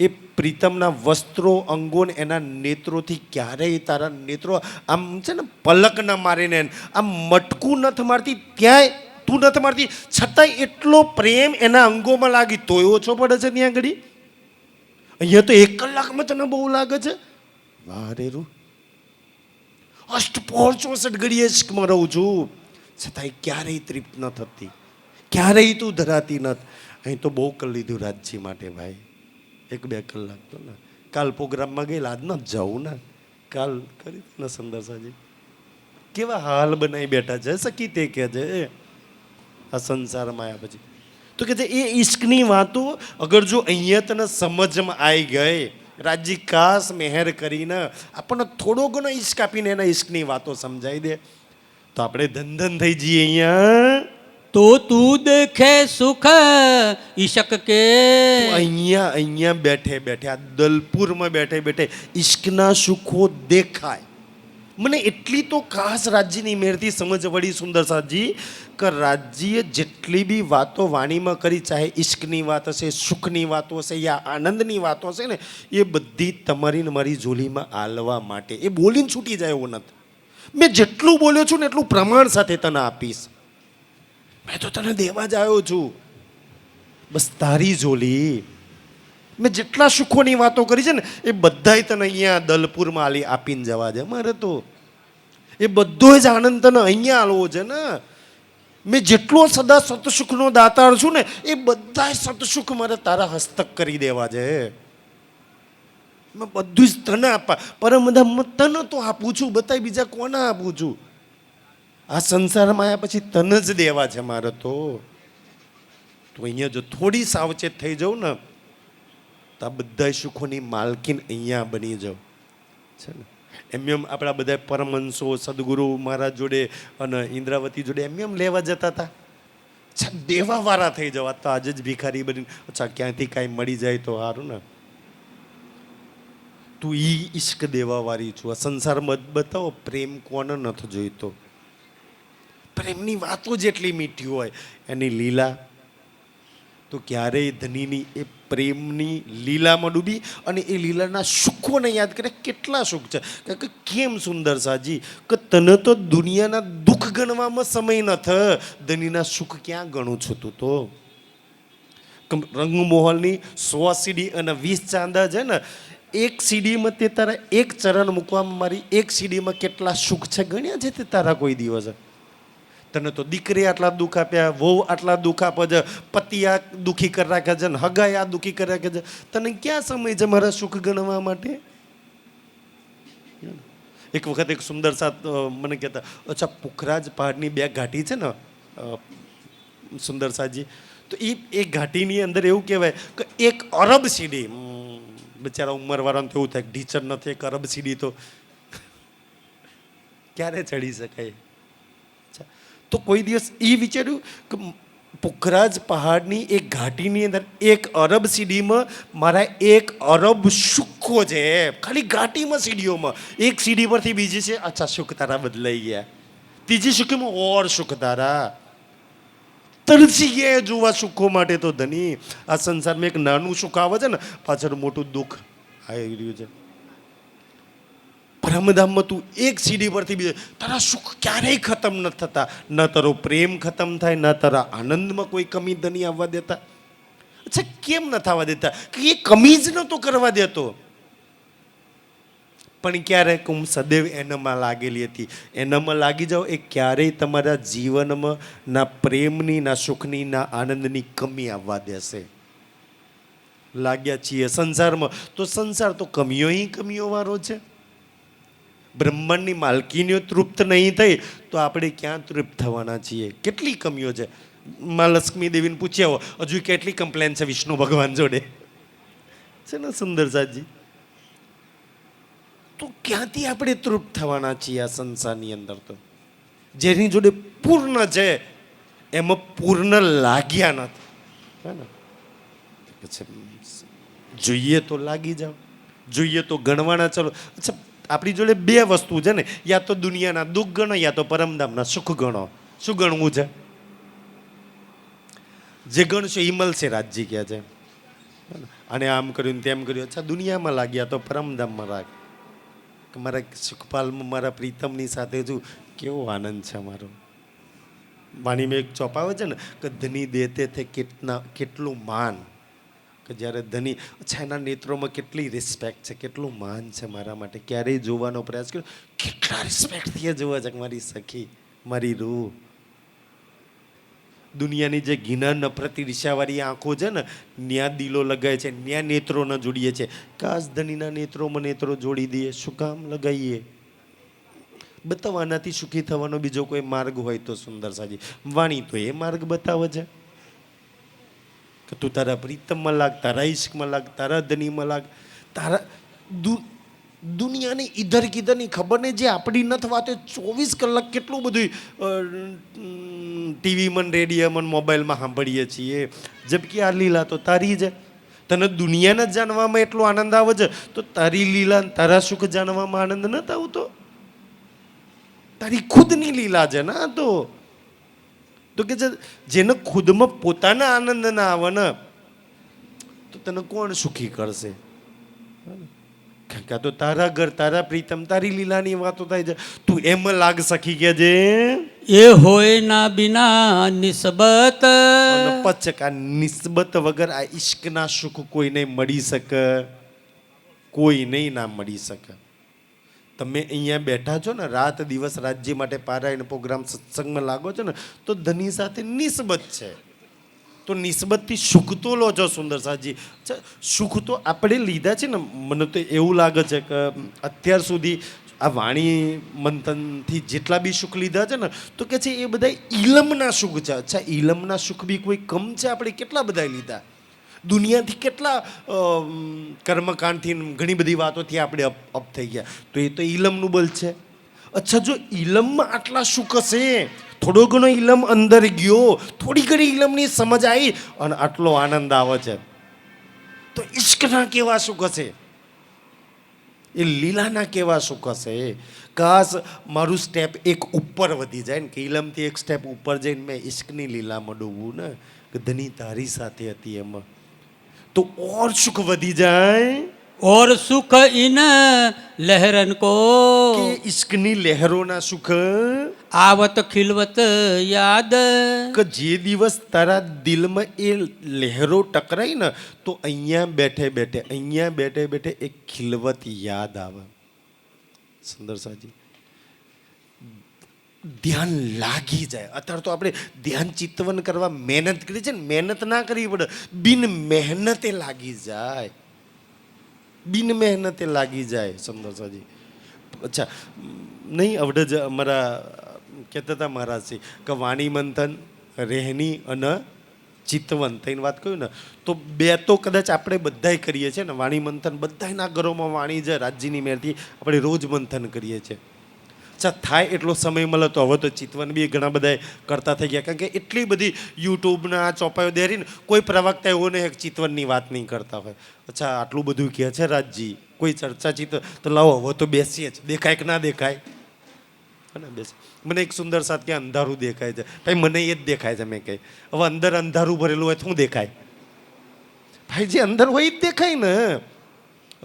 એ પ્રીતમના વસ્ત્રો અંગોને એના નેત્રોથી ક્યારેય તારા નેત્રો આમ છે ને પલક ન મારીને આમ મટકું નથી મારતી, ત્યાંય તું નથી મારતી, છતાંય એટલો પ્રેમ એના અંગોમાં લાગી તોય ઓછો પડે છે ત્યાં ઘડી. અહીંયા તો 1 કલાકમાં તને બહુ લાગે છે. વાહ રે રૂ, અષ્ટપહોર 64 ઘડીએ ઇશ્કમાં રહું છું છતાંય ક્યારેય તૃપ્ત ન થતી, ક્યારેય તું ધરાતી નથી. અહીં તો બહુ કરી લીધું રાજ્ય માટે ભાઈ. 1-2 કલાક તો ને કાલ પ્રોગ્રામમાં ગયેલા, આજ ન જાઉં ને કાલ કરી ને સંદર્શાજી કેવા હાલ બનાવી બેઠા છે સખી. તે કહે છે આ સંસારમાં આવ્યા પછી તો કે છે એ ઈશ્કની વાતો અગર જો અહીંયા તને સમજમાં આવી ગઈ, રાજ્ય કાસ મહેર કરીને આપણને થોડો ઘણો ઈશ્ક આપીને એના ઈશ્કની વાતો સમજાવી દે તો આપણે ધન થઈ જઈએ. અહીંયા તો તું દેખે સુખ ઈશક કે અહીંયા બેઠે આ દલપુરમાં બેઠે ઈશ્કના સુખો દેખાય. મને એટલી તો ખાસ રાજ્યની મેરથી સમજ પડી સુંદર સાજી કે રાજ્યે જેટલી બી વાતો વાણીમાં કરી, ચાહે ઈશ્કની વાત હશે, સુખની વાતો હશે યા આનંદની વાતો હશે ને, એ બધી તમારી ને મારી જોલીમાં આલવા માટે. એ બોલીને છૂટી જાય એવું નથી. મેં જેટલું બોલ્યો છું ને એટલું પ્રમાણ સાથે તને આપીશ. મેં તો તને દેવા જ આવ્યો છું. બસ તારી જોલી. મેં જેટલા સુખોની વાતો કરી છે ને એ બધાય તને અહીંયા દલપુરમાં આપીને જવા છે મારે તો. એ બધો જ આનંદ તને અહીંયા આલવો છે ને. મેં જેટલો સદા સતસુખનો દાતાર છું ને એ બધા સતસુખ મારે તારા હસ્તક કરી દેવા છે. મેં બધું જ તને આપવા પરમધામમાં તને તો આપું છું, બતાય બીજા કોને આપું છું. આ સંસારમાં આવ્યા પછી તને જ દેવા છે મારે તો. તો અહીંયા જો થોડી સાવચેત થઈ જાઉં ને તો આ બધા સુખોની માલકીન અહીંયા બની જાઉં છે ને. એમ આપણા બધા પરમહંસો સદગુરુ મહારાજ જોડે અને ઇન્દ્રાવતી જોડે એમ લેવા જતા હતા. અચ્છા દેવાવાળા થઈ જવા, તો આજે જ ભિખારી બની, અચ્છા ક્યાંથી કાંઈ મળી જાય તો સારું ને. તું ઈ ઈશ્ક દેવાવાળી છું. આ સંસારમાં બતાવો પ્રેમ કોને નથી જોઈતો. પ્રેમની વાતો જેટલી મીઠી હોય એની લીલા તો ક્યારેય ધનીની એ પ્રેમની લીલામાં ડૂબી અને એ લીલાના સુખોને યાદ કરે. કેટલા સુખ છે કે કેમ સુંદર સાજી કે તને તો દુનિયાના દુઃખ ગણવામાં સમય નથી, ધનીના સુખ ક્યાં ગણું છું તું તો. રંગમોહલની 100 સીડી અને 20 ચાંદા છે ને, એક સીડીમાં તે તારા એક ચરણ મૂકવામાં મારી એક સીડીમાં કેટલા સુખ છે ગણ્યા છે તે તારા કોઈ દિવસ? તને તો દીકરી આટલા દુઃખ આપ્યા, વહુ આટલા દુઃખ આપે છે, પતિ આ દુઃખી કરી રાખે છે ને હગાઈ આ દુઃખી કરી રાખે છે. તને ક્યાં સમય છે મારા સુખ ગણવા માટે? એક વખત એક સુંદર સાથ મને કહેતા, અચ્છા પુખરાજ પહાડની 2 ઘાટી છે ને સુંદર સાજી, તો એ ઘાટીની અંદર એવું કહેવાય કે 1 અરબ સીડી, બિચારા ઉંમરવાળાને તો એવું થાય ઢીચર નથી, 1 અરબ સીડી તો ક્યારે ચડી શકાય? તો કોઈ દિવસ એ વિચાર્યું કે પુખરાજ પહાડની એક ઘાટીની અંદર 1 અરબ સીડીમાં મારા 1 અરબ સુખો છે, ખાલી ઘાટીમાં સીડીઓમાં. એક સીડી પરથી બીજી છે, અચ્છા સુખ તારા બદલાઈ ગયા, ત્રીજી સીડીમાં ઓર સુખ તારા. તરસી ગયા જોવા સુખો માટે તો ધની. આ સંસારમાં એક નાનું સુખ આવે છે ને પાછળ મોટું દુઃખ આવી રહ્યું છે. પરમધામમાં તું એક સીડી પરથી બીજે, તારા સુખ ક્યારેય ખતમ નથી થતા, ન તારો પ્રેમ ખતમ થાય, ન તારા આનંદમાં કોઈ કમી ધની આવવા દેતા. અચ્છા કેમ નથી આવવા દેતા? કે એ કમી જ નહોતો કરવા દેતો. પણ ક્યારેક હું સદૈવ એનામાં લાગેલી હતી. એનામાં લાગી જાઓ એ ક્યારેય તમારા જીવનમાં ના પ્રેમની, ના સુખની, ના આનંદની કમી આવવા દેશે. લાગ્યા છીએ સંસારમાં તો સંસાર તો કમીઓ વાળો છે. બ્રહ્માંડની માલકીનીઓ તૃપ્ત નહીં થઈ તો આપણે ક્યાં તૃપ્ત થવાના છીએ? કેટલી કમીઓ છે. માં લક્ષ્મી દેવીને પૂછ્યા હો હજુ કેટલી કમ્પ્લેન છે વિષ્ણુ ભગવાન જોડે છે ને સુંદર સાજી? તો ક્યાંથી આપણે તૃપ્ત થવાના છીએ આ સંસારની અંદર? તો જેની જોડે પૂર્ણ છે એમાં પૂર્ણ લાગ્યા નથી, હે ને? પછી જોઈએ તો લાગી જાઓ, જોઈએ તો ગણવાના. ચલો અચ્છા આપણી જોડે 2 વસ્તુ છે ને, યા તો દુનિયાના દુઃખ ગણો યા તો પરમધામના સુખ ગણો. શું ગણવું છે? જે ગણશો એ મળશે, રાજજી કહે છે. અને આમ કર્યું તેમ કર્યું, અચ્છા દુનિયામાં લાગ્યા તો પરમધામમાં લાગ. મારા સુખપાલમાં મારા પ્રીતમની સાથે છું, કેવો આનંદ છે મારો. વાણીમાં એક ચોપાવે છે ને કે ધની દેતે થે કેટલું માન, કે જ્યારે ધની, અચ્છા એના નેત્રોમાં કેટલી રિસ્પેક્ટ છે, કેટલું માન છે મારા માટે. ક્યારેય જોવાનો પ્રયાસ કર્યો, કેટલા રિસ્પેક્ટથી જોવા છે મારી સખી, મારી રૂહ. દુનિયાની જે ઘીના નફરતી ઈર્ષ્યાવાળી આંખો છે ને, ન્યા દિલો લગાય છે, ન્યા નેત્રો ન જોડીએ છે. કાશ ધનીના નેત્રોમાં નેત્રો જોડી દઈએ. શું કામ લગાવીએ? બતાવો આનાથી સુખી થવાનો બીજો કોઈ માર્ગ હોય તો સુંદર સાજી. વાણી તો એ માર્ગ બતાવે છે કે તું તારા પ્રીતમમાં લાગ, તારા ઈશ્કમાં લાગ, તારા ધનીમાં લાગ, તારા દુનિયાની ઈધર કિધરની ખબર નહીં. જે આપણી નથી વાતે 24 કલાક કેટલું બધું ટીવીમાં, રેડિયોમાં, મોબાઈલમાં સાંભળીએ છીએ. જબકી આ લીલા તો તારી છે. તને દુનિયાને જાણવામાં એટલો આનંદ આવે છે તો તારી લીલા, તારા સુખ જાણવામાં આનંદ નથી આવતો? તારી ખુદની લીલા છે ને તો કે જેને ખુદમાં પોતાના આનંદ ના આવે ને તો તને કોણ સુખી કરશે? કાં તો તારા ઘર, તારા પ્રીતમ, તારી લીલાની વાતો થાય છે. તું એમ લાગ સખી કે જે એ હોય ના બિના નિસ્બત. પચક આ નિસ્બત વગર આ ઈશ્કના સુખ કોઈને મળી શકે? કોઈ નહીં ના મળી શકે. તમે અહીંયા બેઠા છો ને, રાત દિવસ રાજ્ય માટે પારાયણ પ્રોગ્રામ સત્સંગમાં લાગો છો ને, તો ધની સાથે નિસ્બત છે. તો નિસ્બતથી સુખ તો લો છો સુંદર સાજી. સુખ તો આપણે લીધા છે ને. મને તો એવું લાગે છે કે અત્યાર સુધી આ વાણી મંથનથી જેટલા બી સુખ લીધા છે ને, તો કે છે એ બધા ઇલમના સુખ છે. અચ્છા ઇલમના સુખ બી કોઈ કમ છે? આપણે કેટલા બધા લીધા. દુનિયાથી કેટલા કર્મકાંડથી ઘણી બધી વાતોથી આપણે અપ થઈ ગયા. તો એ તો ઇલમનું બલ છે. અચ્છા, જો ઇલમમાં આટલા સુખ હશે, થોડો ઘણો ઇલમ અંદર ગયો, થોડી ઘણી ઇલમની સમજ આવી અને આટલો આનંદ આવે છે, તો ઈશ્કના કેવા સુખ હશે, એ લીલાના કેવા સુખ હશે. કાશ મારું સ્ટેપ એક ઉપર વધી જાય ને, કે ઇલમથી એક સ્ટેપ ઉપર જઈને મેં ઈશ્કની લીલામાં ડૂબવું ને, કે ધની તારી સાથે હતી એમાં, તો ઓર સુખ વધી જાય. और सुख इन लहरन को કે ઈશ્કની લહેરોના સુખ, आवत खिलवत याद. કે જે દિવસ તારા દિલમાં એ લહેરો ટકરાય ને, તો અહીંયા બેઠે બેઠે એક ખિલવત યાદ આવે. સુંદર સાજી, ધ્યાન લાગી જાય. અત્યારે તો આપણે ધ્યાન ચિત્તવન કરવા મહેનત કરી છે ને, મહેનત ના કરવી પડે, બિન મહેનતે લાગી જાય, બિન મહેનતે લાગી જાય. સુંદર સાજી, અચ્છા નહીં આવડે જ અમારા કહેતા હતા મહારાજશ્રી કે વાણી મંથન, રહેની અને ચિત્તવન થઈને વાત કહ્યું ને, તો બે તો કદાચ આપણે બધાય કરીએ છીએ ને. વાણી મંથન બધાના ઘરોમાં વાણી છે, રાજ્યની મેરથી આપણે રોજ મંથન કરીએ છીએ. અચ્છા, થાય એટલો સમય મળે તો હવે તો ચિત્તવન બી ઘણા બધા કરતા થઈ ગયા, કારણ કે એટલી બધી યુટ્યુબના ચોપાઈઓ દેરીને કોઈ પ્રવક્તા એવો નહીં ચિત્તવનની વાત નહીં કરતા હોય. અચ્છા, આટલું બધું કહે છે રાજજી, કોઈ ચર્ચા ચિત્ત, તો લાવો હવે તો બેસીએ જ, દેખાય કે ના દેખાય, ને બેસ. મને એક સુંદર સાથ કે અંધારું દેખાય છે, ભાઈ મને એ જ દેખાય છે. મેં કહી હવે અંદર અંધારું ભરેલું હોય તો શું દેખાય? ભાઈ જે અંદર હોય એ જ દેખાય ને.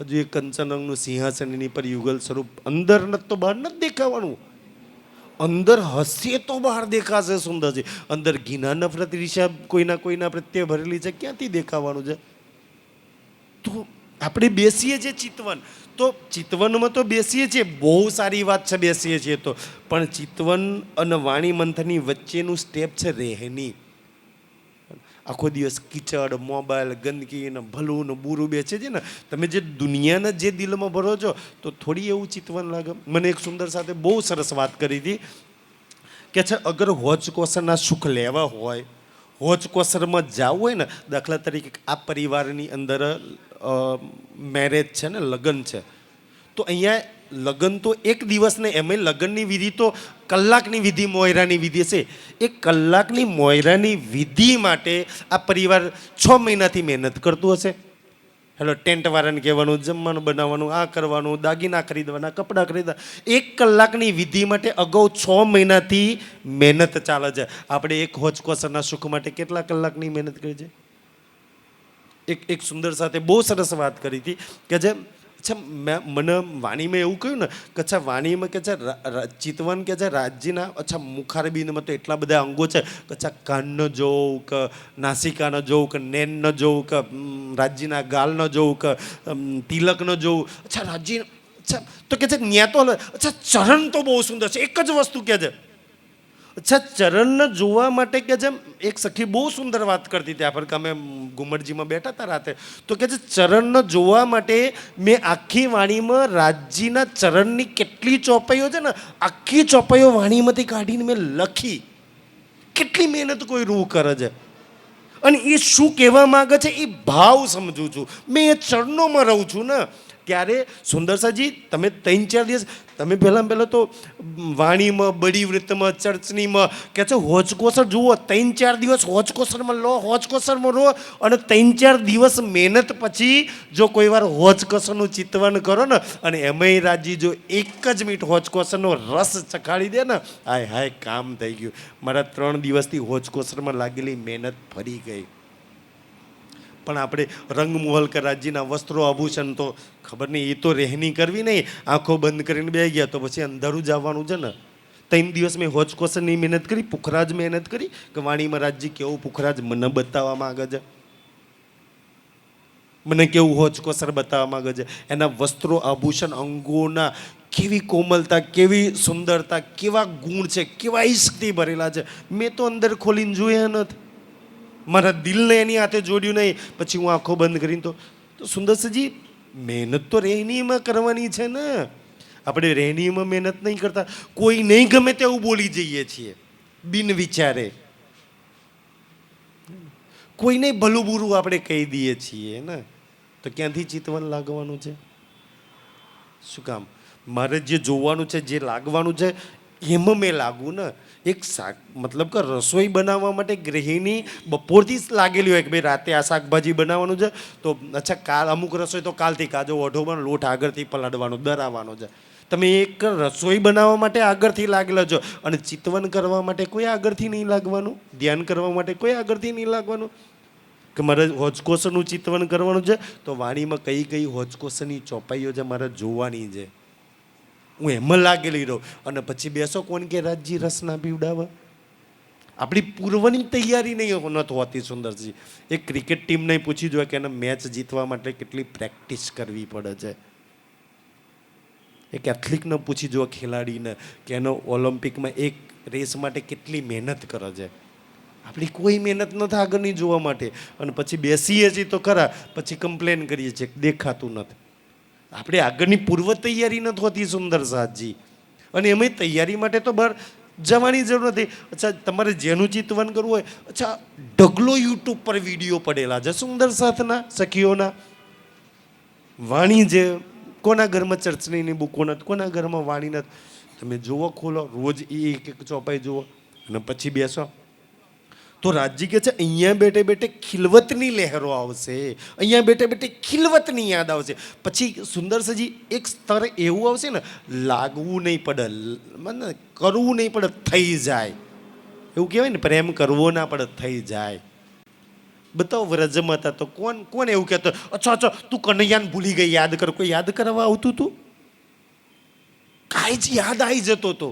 હજુ એક કંચન રંગનું સિંહાસન એની પર યુગલ સ્વરૂપ, અંદર નથી તો બહાર નથી દેખાવાનું, અંદર હશે તો બહાર દેખાશે. સુંદરજી, અંદર ઘીના નફરત ઈર્ષ્યા કોઈના પ્રત્યે ભરેલી છે, ક્યાંથી દેખાવાનું છે? તો આપણે બેસીએ છીએ ચિત્તવન, તો ચિત્તવનમાં તો બેસીએ છીએ, બહુ સારી વાત છે, બેસીએ છીએ તો, પણ ચિત્તવન અને વાણી મંથનની વચ્ચેનું સ્ટેપ છે રહેની. આખો દિવસ કીચડ, મોબાઈલ, ગંદકી ને ભલું ને બુરું બેસે છે ને, તમે જે દુનિયાના જે દિલમાં ભરો છો, તો થોડી એવું ચિત્તવન લાગે. મને એક સુંદર સાથે બહુ સરસ વાત કરી હતી કે છે, અગર હોજ કોસરના સુખ લેવા હોય, હોજ કોસરમાં જવું હોય ને, દાખલા તરીકે આ પરિવારની અંદર મેરેજ છે ને, લગ્ન છે, તો અહીંયા લગ્ન તો એક દિવસને, એમાં લગ્નની વિધિ તો કલાકની વિધિ, મોયરાની વિધિ છે. એ કલાકની મોયરાની વિધિ માટે આ પરિવાર 6 મહિનાથી મહેનત કરતું હશે. હેલો, ટેન્ટવાળાને કહેવાનું, જમવાનું બનાવવાનું, આ કરવાનું, દાગીના ખરીદવાના, કપડાં ખરીદવા, 1 કલાકની વિધિ માટે અગાઉ 6 મહિનાથી મહેનત ચાલે છે. આપણે એક હોજકોસરના સુખ માટે કેટલા કલાકની મહેનત કરી છે? એક સુંદર સાથે બહુ સરસ વાત કરી હતી કે જે, અચ્છા મને વાણીમાં એવું કહ્યું ને કે અચ્છા વાણીમાં કે છે ચિત્તવન કે છે રાજ્યના, અચ્છા મુખારબીનમાં તો એટલા બધા અંગો છે કે અચ્છા કાનનો જોઉં, કે નાસિકાનો જોઉં, કે નેનનો જોઉં, કે રાજ્યના ગાલનો જોઉં, કે તિલકનો જોઉં. અચ્છા રાજ્ય, અચ્છા તો કે છે ન્યા તો, અચ્છા ચરણ તો બહુ સુંદર છે. એક જ વસ્તુ કે છે, અચ્છા ચરણને જોવા માટે કે જેમ એક સખી બહુ સુંદર વાત કરતી હતી, આપણે અમે ઘુમટજીમાં બેઠા હતા રાતે, તો કે છે ચરણને જોવા માટે મેં આખી વાણીમાં રાજજીના ચરણની કેટલી ચોપાઈઓ છે ને, આખી ચોપાઈઓ વાણીમાંથી કાઢીને મેં લખી. કેટલી મહેનત કોઈ રૂહ કરે છે, અને એ શું કહેવા માંગે છે એ ભાવ સમજું છું. મેં એ ચરણોમાં રહું છું ને, ત્યારે સુંદરસાજી તમે 3-4 દિવસ તમે પહેલાં તો વાણીમાં, બડી વૃત્તમાં, ચર્ચનીમાં કે છે હોજકોસર જુઓ, 3-4 દિવસ હોજકોસરમાં લો, હોજકોસરમાં રહો, અને 3-4 દિવસ મહેનત પછી જો કોઈ વાર હોજકોસરનું ચિત્તવન કરો ને, અને એમાંય રાજી જો 1 જ મિનિટ હોજકોસરનો રસ ચખાડી દે ને, હાય હાય કામ થઈ ગયું. મારા 3 દિવસથી હોજકોસરમાં લાગેલી મહેનત ફરી ગઈ. પણ આપણે રંગમોહલ કે રાજ્યના વસ્ત્રો, આભૂષણ તો ખબર નહીં, એ તો રહેની કરવી નહીં, આંખો બંધ કરીને બેસી ગયા તો પછી અંધારું જ આવવાનું છે ને. 3 દિવસ મેં હોજકોસરની મહેનત કરી, પુખરાજ મહેનત કરી કે વાણીમાં રાજજી કેવું પુખરાજ મને બતાવવા માંગે છે, મને કેવું હોજકોસર બતાવવા માંગે છે, એના વસ્ત્રો, આભૂષણ, અંગોના કેવી કોમલતા, કેવી સુંદરતા, કેવા ગુણ છે, કેવા ઈશ્કથી ભરેલા છે, મેં તો અંદર ખોલીને જોયા નથી. મારા દિલને એની હાથે જોડ્યું નહીં, પછી હું આંખો બંધ કરીને તો સુંદરસજી મહેનત તો રહેણીમાં કરવાની છે ને. આપણે રહેણીમાં મહેનત નહીં કરતા, કોઈ નહીં ગમે તેવું બોલી જઈએ છીએ બિન વિચારે, કોઈને ભલું બુરું આપણે કહી દઈએ છીએ ને, તો ક્યાંથી ચિત્તવન લાગવાનું છે? શું કામ? મારે જે જોવાનું છે, જે લાગવાનું છે એમાં મેં લાગવું ને. એક શાક મતલબ કે રસોઈ બનાવવા માટે ગૃહિણી બપોરથી જ લાગેલી હોય કે ભાઈ રાતે આ શાકભાજી બનાવવાનું છે, તો અચ્છા કાલ અમુક રસોઈ તો કાલથી કાજો ઓઢોવાનો લોટ આગળથી પલાળવાનો દરાવવાનો છે. તમે એક રસોઈ બનાવવા માટે આગળથી લાગેલા છો અને ચિતવન કરવા માટે કોઈ આગળથી નહીં લાગવાનું, ધ્યાન કરવા માટે કોઈ આગળથી નહીં લાગવાનું કે મારે હોજકોશનું ચિતવન કરવાનું છે, તો વાણીમાં કઈ કઈ હોજકોશની ચોપાઈઓ છે મારે જોવાની છે. હું એમાં લાગેલી રહું અને પછી બેસો કોણ કે રાજજી રસ ના પીવડાવે. આપણી પૂર્વની તૈયારી નહીં નથી હોતી સુંદરજી. એક ક્રિકેટ ટીમને પૂછી જોઈએ કે એને મેચ જીતવા માટે કેટલી પ્રેક્ટિસ કરવી પડે છે. એક એથ્લીટને પૂછી જુઓ, ખેલાડીને, કે એનો ઓલિમ્પિકમાં એક રેસ માટે કેટલી મહેનત કરે છે. આપણી કોઈ મહેનત નથી આગળની જોવા માટે અને પછી બેસીએ છીએ તો ખરા, પછી કમ્પ્લેન કરીએ છીએ દેખાતું નથી. આપણે આગળની પૂર્વ તૈયારી નથી હોતી સુંદર સાહજી. અને એમાં તૈયારી માટે તો બહાર જવાની જરૂર નથી. અચ્છા તમારે જેનું ચિતવન કરવું હોય, અચ્છા ઢગલો યુટ્યુબ પર વિડીયો પડેલા છે સુંદર સાથના સખીઓના. વાણી જે કોના ઘરમાં ચર્ચનીની બુકો નથી, કોના ઘરમાં વાણી નથી. તમે જુઓ, ખોલો રોજ એક એક ચોપાઈ જુઓ અને પછી બેસો તો રાજજી કહે છે અહીંયા બેઠે બેઠે ખિલવતની લહેરો આવશે, અહીંયા બેઠે બેઠે ખિલવતની યાદ આવશે. પછી સુંદરસજી એક સ્તર એવું આવશે ને, લાગવું નહીં પડે, મને કરવું નહીં પડે, થઈ જાય. એવું કહેવાય ને, પ્રેમ કરવો ના પડે, થઈ જાય. બતાવો વ્રજમાં હતા તો કોણ એવું કહેતો, અચ્છા તું કનૈયાને ભૂલી ગઈ, યાદ કર. કોઈ યાદ કરવા આવતું તું? કાંઈ જ યાદ આવી જતો તો.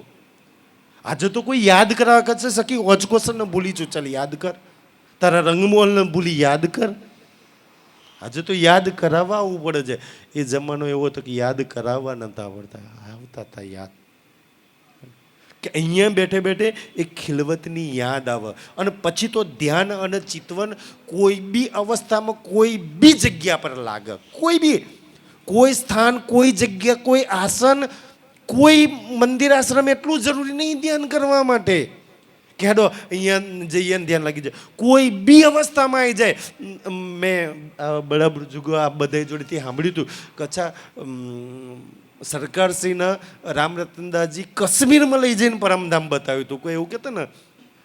આજે તો કોઈ યાદ કરાવવા કરશે સખી, હોજકોશને ભૂલી છું, ચાલ યાદ કર. તારા રંગમોલને ભૂલી યાદ કર. આજે તો યાદ કરાવવા આવવું પડે છે. એ જમાનો એવો હતો કે યાદ કરાવવા નતા આવડતા, આવતા હતા યાદ. કે અહીંયા બેઠે બેઠે એક ખિલવતની યાદ આવે અને પછી તો ધ્યાન અને ચિતવન કોઈ બી અવસ્થામાં કોઈ બી જગ્યા પર લાગે. કોઈ બી, કોઈ સ્થાન, કોઈ જગ્યા, કોઈ આસન, કોઈ મંદિર આશ્રમ એટલું જરૂરી નહીં ધ્યાન કરવા માટે કે હેડો અહીંયા જઈએ ધ્યાન લાગી જાય. કોઈ બી અવસ્થામાં આવી જાય. મેં બડા બુજુર્ગો આ બધા જોડેથી સાંભળ્યું હતું કે અચ્છા સરકારશ્રીના રામરતનદાસજી કાશ્મીરમાં લઈ જઈને પરમધામ બતાવ્યું હતું. કોઈ એવું કહેતો ને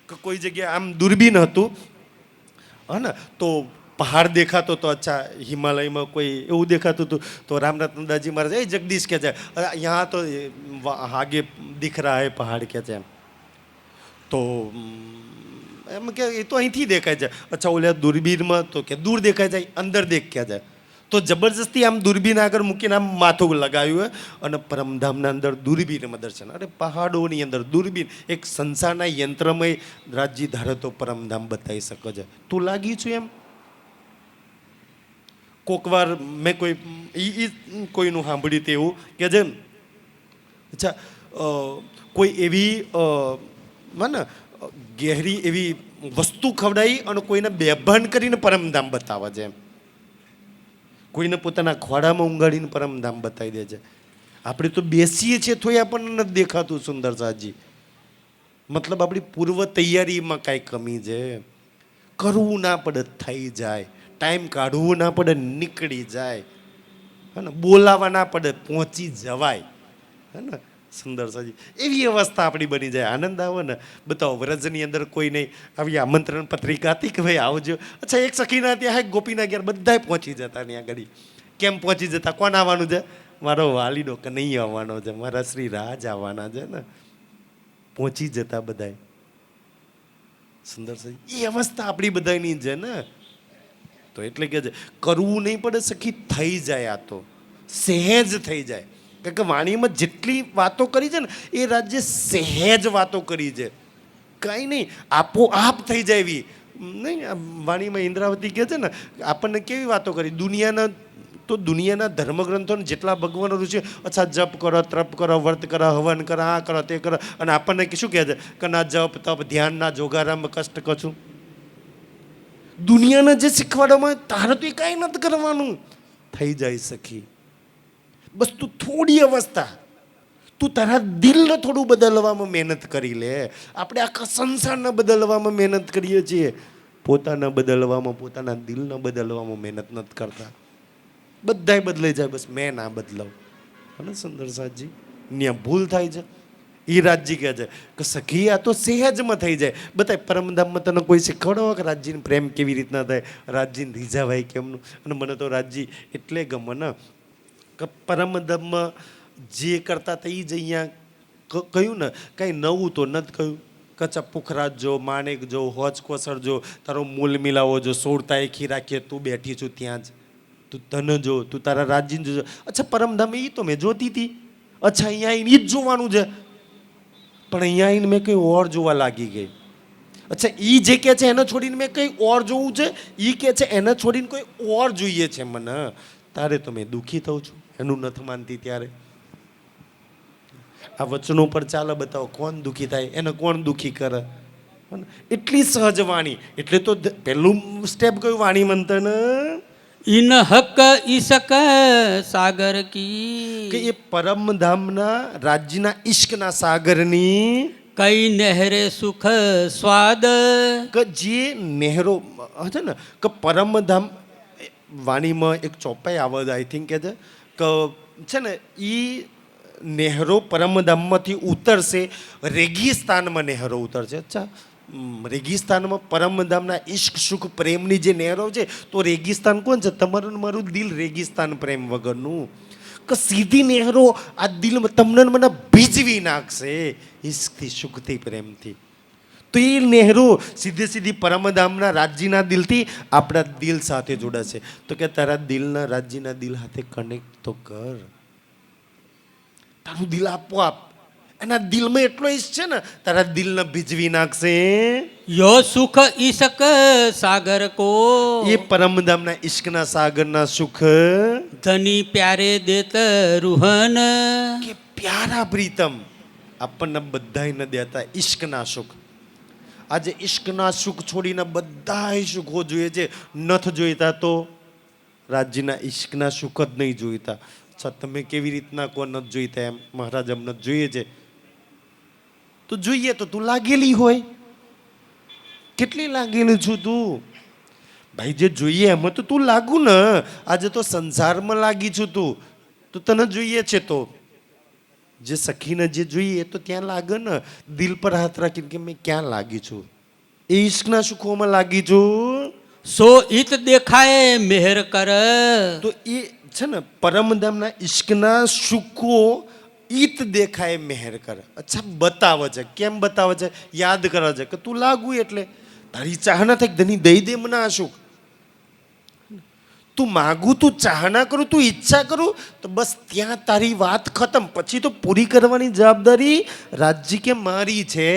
કે કોઈ જગ્યાએ આમ દૂરબીન હતું હા ને, તો પહાડ દેખાતો તો, અચ્છા હિમાલયમાં કોઈ એવું દેખાતું હતું તો રામરતનદાસજી મહારાજ એ જગદીશ કહે છે यहाँ તો આગે દિખ રહા હૈ પહાડ કહે છે. એમ તો એમ કે એ તો અહીંથી દેખાય છે. અચ્છા ઓલા દૂરબીનમાં તો કે દૂર દેખાય જાય, અંદર દેખ્યા જાય. તો જબરજસ્તી આમ દૂરબીન આગળ મૂકીને આમ માથું લગાવ્યું હોય અને પરમધામના અંદર દૂરબીનમાં દર્શન. અરે પહાડોની અંદર દૂરબીન એક સંસારના યંત્રમય રાજજી ધારે તો પરમધામ બતાવી શકો છે. તું લાગી છું એમ. કોક વાર મેં કોઈનું સાંભળ્યું તેવું કે જે અચ્છા કોઈ એવી મને ગહેરી એવી વસ્તુ ખવડાવી અને કોઈને બેભાન કરીને પરમધામ બતાવે છે. એમ કોઈને પોતાના ખોડામાં ઊંઘાડીને પરમધામ બતાવી દે છે. આપણે તો બેસીએ છીએ તોય આપણને નથી દેખાતું સુંદર સાજી. મતલબ આપણી પૂર્વ તૈયારીમાં કાંઈ કમી છે. કરવું ના પડે, થઈ જાય. ટાઈમ કાઢવું ના પડે, નીકળી જાય. હે ને, બોલાવા ના પડે, પહોંચી જવાય. હે ને સુંદર સાજી, એવી અવસ્થા આપણી બની જાય. આનંદ આવે ને. બતાવો વ્રજની અંદર કોઈ નહીં આવી આમંત્રણ પત્રિકા હતી કે ભાઈ આવજો. અચ્છા એક સખીના ત્યાં ગોપીના ઘેર બધાય પહોંચી જતા ત્યાં આગળ. કેમ પહોંચી જતા? કોણ આવવાનું છે? મારો વાલીડો કે નહીં આવવાનો છે, મારા શ્રી રાજ આવવાના છે ને. પહોંચી જતા બધાય. સુંદર સાજી, એ અવસ્થા આપણી બધાની છે ને. તો એટલે કે કરવું નહીં પડે સખી, થઈ જાય. આ તો સહેજ થઈ જાય. કારણ કે વાણીમાં જેટલી વાતો કરી છે ને એ રાજ્ય સહેજ વાતો કરી છે. કાંઈ નહીં, આપોઆપ થઈ જાય એવી નહીં. વાણીમાં ઇન્દ્રાવતી કહે છે ને આપણને કેવી વાતો કરી. દુનિયાના ધર્મગ્રંથોને જેટલા ભગવાન ઋષિ, અચ્છા જપ કરો, તપ કરો, વ્રત કરો, હવન કરો, આ કરો, તે કરો, અને આપણને શું કહે છે કે ના જપ તપ ધ્યાન ના જોગારામ કષ્ટ કશું. દુનિયાના જે શીખવાડવામાં તારે તો એ કાંઈ નથી કરવાનું. થઈ જાય સખી. બસ તું થોડી અવસ્થા, તું તારા દિલને થોડું બદલવામાં મહેનત કરી લે. આપણે આખા સંસારને બદલવામાં મહેનત કરીએ છીએ, પોતાના બદલવામાં, પોતાના દિલને બદલવામાં મહેનત નથી કરતા. બધાય બદલાઈ જાય, બસ મેં ના બદલાવ. અને સુંદર સાજી ત્યાં ભૂલ થાય છે. એ રાજજી કહે છે કે સખી આ તો સહેજમાં થઈ જાય. બતાય પરમધામમાં તને કોઈ શીખવાડો કે રાજજીને પ્રેમ કેવી રીતના થાય, રાજજીને રીઝાવાય કેમનું. અને મને તો રાજજી એટલે ગમે ને કે પરમધામમાં જે કરતા હતા એ જ અહીંયા કહ્યું ને, કાંઈ નવું તો નથી કહ્યું. કચ્છા પુખરાજ જો, માણેક જો, હોજ કોસર જો, તારો મૂલ મિલાવો જો, સોળતા એકી રાખીએ, તું બેઠી છું ત્યાં જ, તું તને જો, તું તારા રાજજીને જોજો. અચ્છા પરમધામ એ તો મેં જોતી હતી, અચ્છા અહીંયા આવીને એ જ જોવાનું છે. પણ અહીંયા આવીને મેં કંઈ ઓર જોવા લાગી ગઈ. અચ્છા એ જે કહે છે એને છોડીને મેં કંઈ ઓર જોવું છે, એ કહે છે એને છોડીને કોઈ ઓર જોઈએ છે મને. તારે તો મેં દુઃખી થઉં છું એનું નથી માનતી. ત્યારે આ વચનો પર ચાલે બતાવો કોણ દુઃખી થાય, એને કોણ દુઃખી કરે. એટલી સહજ વાણી. એટલે તો પહેલું સ્ટેપ કયું વાણી મંથન, ઇન હક ઈશક સાગર કી, કે એ પરમધામના રાજ્યના ઈશ્કના સાગરની કઈ નહેરે સુખ સ્વાદ, કે જે નહેરો છે ને, કે પરમધામ વાણીમાં એક ચોપાઈ આવે આઈ થિંક કે છે ને, એ નહેરો પરમધામમાંથી ઉતરશે, રેગિસ્તાનમાં નહેરો ઉતરશે. અચ્છા રેગિસ્તાનમાં પરમધામના ઈશ્ક સુખ પ્રેમની જે નહેરો છે, તો રેગિસ્તાન કોણ છે? તમારું ને મારું દિલ રેગિસ્તાન પ્રેમ વગરનું. કે સીધી નહેરો આ દિલમાં તમને મને ભીજવી નાખશે ઈશ્કથી, સુખથી, પ્રેમથી. તો એ નહેરો સીધી સીધી પરમધામના રાજ્યના દિલથી આપણા દિલ સાથે જોડાશે. તો કે તારા દિલના રાજ્યના દિલ સાથે કનેક્ટ તો કર. તારું દિલ આપોઆપ એના દિલમાં એટલો ઈશ છે ને, તારા દિલને ભીજવી નાખશે. યો સુખ ઈશક સાગર કો, એ પરમધામના ઈશ્કના સાગરના સુખ ધની પ્યારે દેત રૂહન, કે પ્યારા પ્રીતમ આપણને બધાયને દેતા ઈશ્કના સુખ. આજે ઈશ્કના સુખ છોડીને બધા સુખો જોઈએ છે. નથ જોઈતા તો રાજ્યના ઈશ્કના સુખ જ નહીં જોઈતા. અચ્છા તમે કેવી રીતના કોઈ નથી જોઈતા? એમ મહારાજ અમને જોઈએ છે. તો જોઈએ તો તું લાગેલી હોય. કેટલી લાગેલી છું તું ભાઈ? જે જોઈએ એમાં તો તું લાગુ ને. આજે તો સંસારમાં લાગી છું તું, તો તને જોઈએ છે તો જે સખીને જે જોઈએ તો ત્યાં લાગે ને. દિલ પર હાથ રાખીને કે મેં ક્યાં લાગી છું? એ ઈશ્કના સુખોમાં લાગી છું. સો ઈત દેખાય મેહર કર, તો એ છે ને પરમધામના ઈશ્કના સુખો ઈત દેખાય મેહર કર. અચ્છા બતાવે છે. કેમ બતાવે છે? યાદ કરે છે કે તું લાગુ એટલે તારી ચાહના થાય ધની દઈ દે મને આ સુખ. તું માગું, તું ચાહના કરું, તું ઈચ્છા કરું તો બસ ત્યાં તારી વાત ખતમ. પછી તો પૂરી કરવાની જવાબદારી રાજજી કે મારી છે.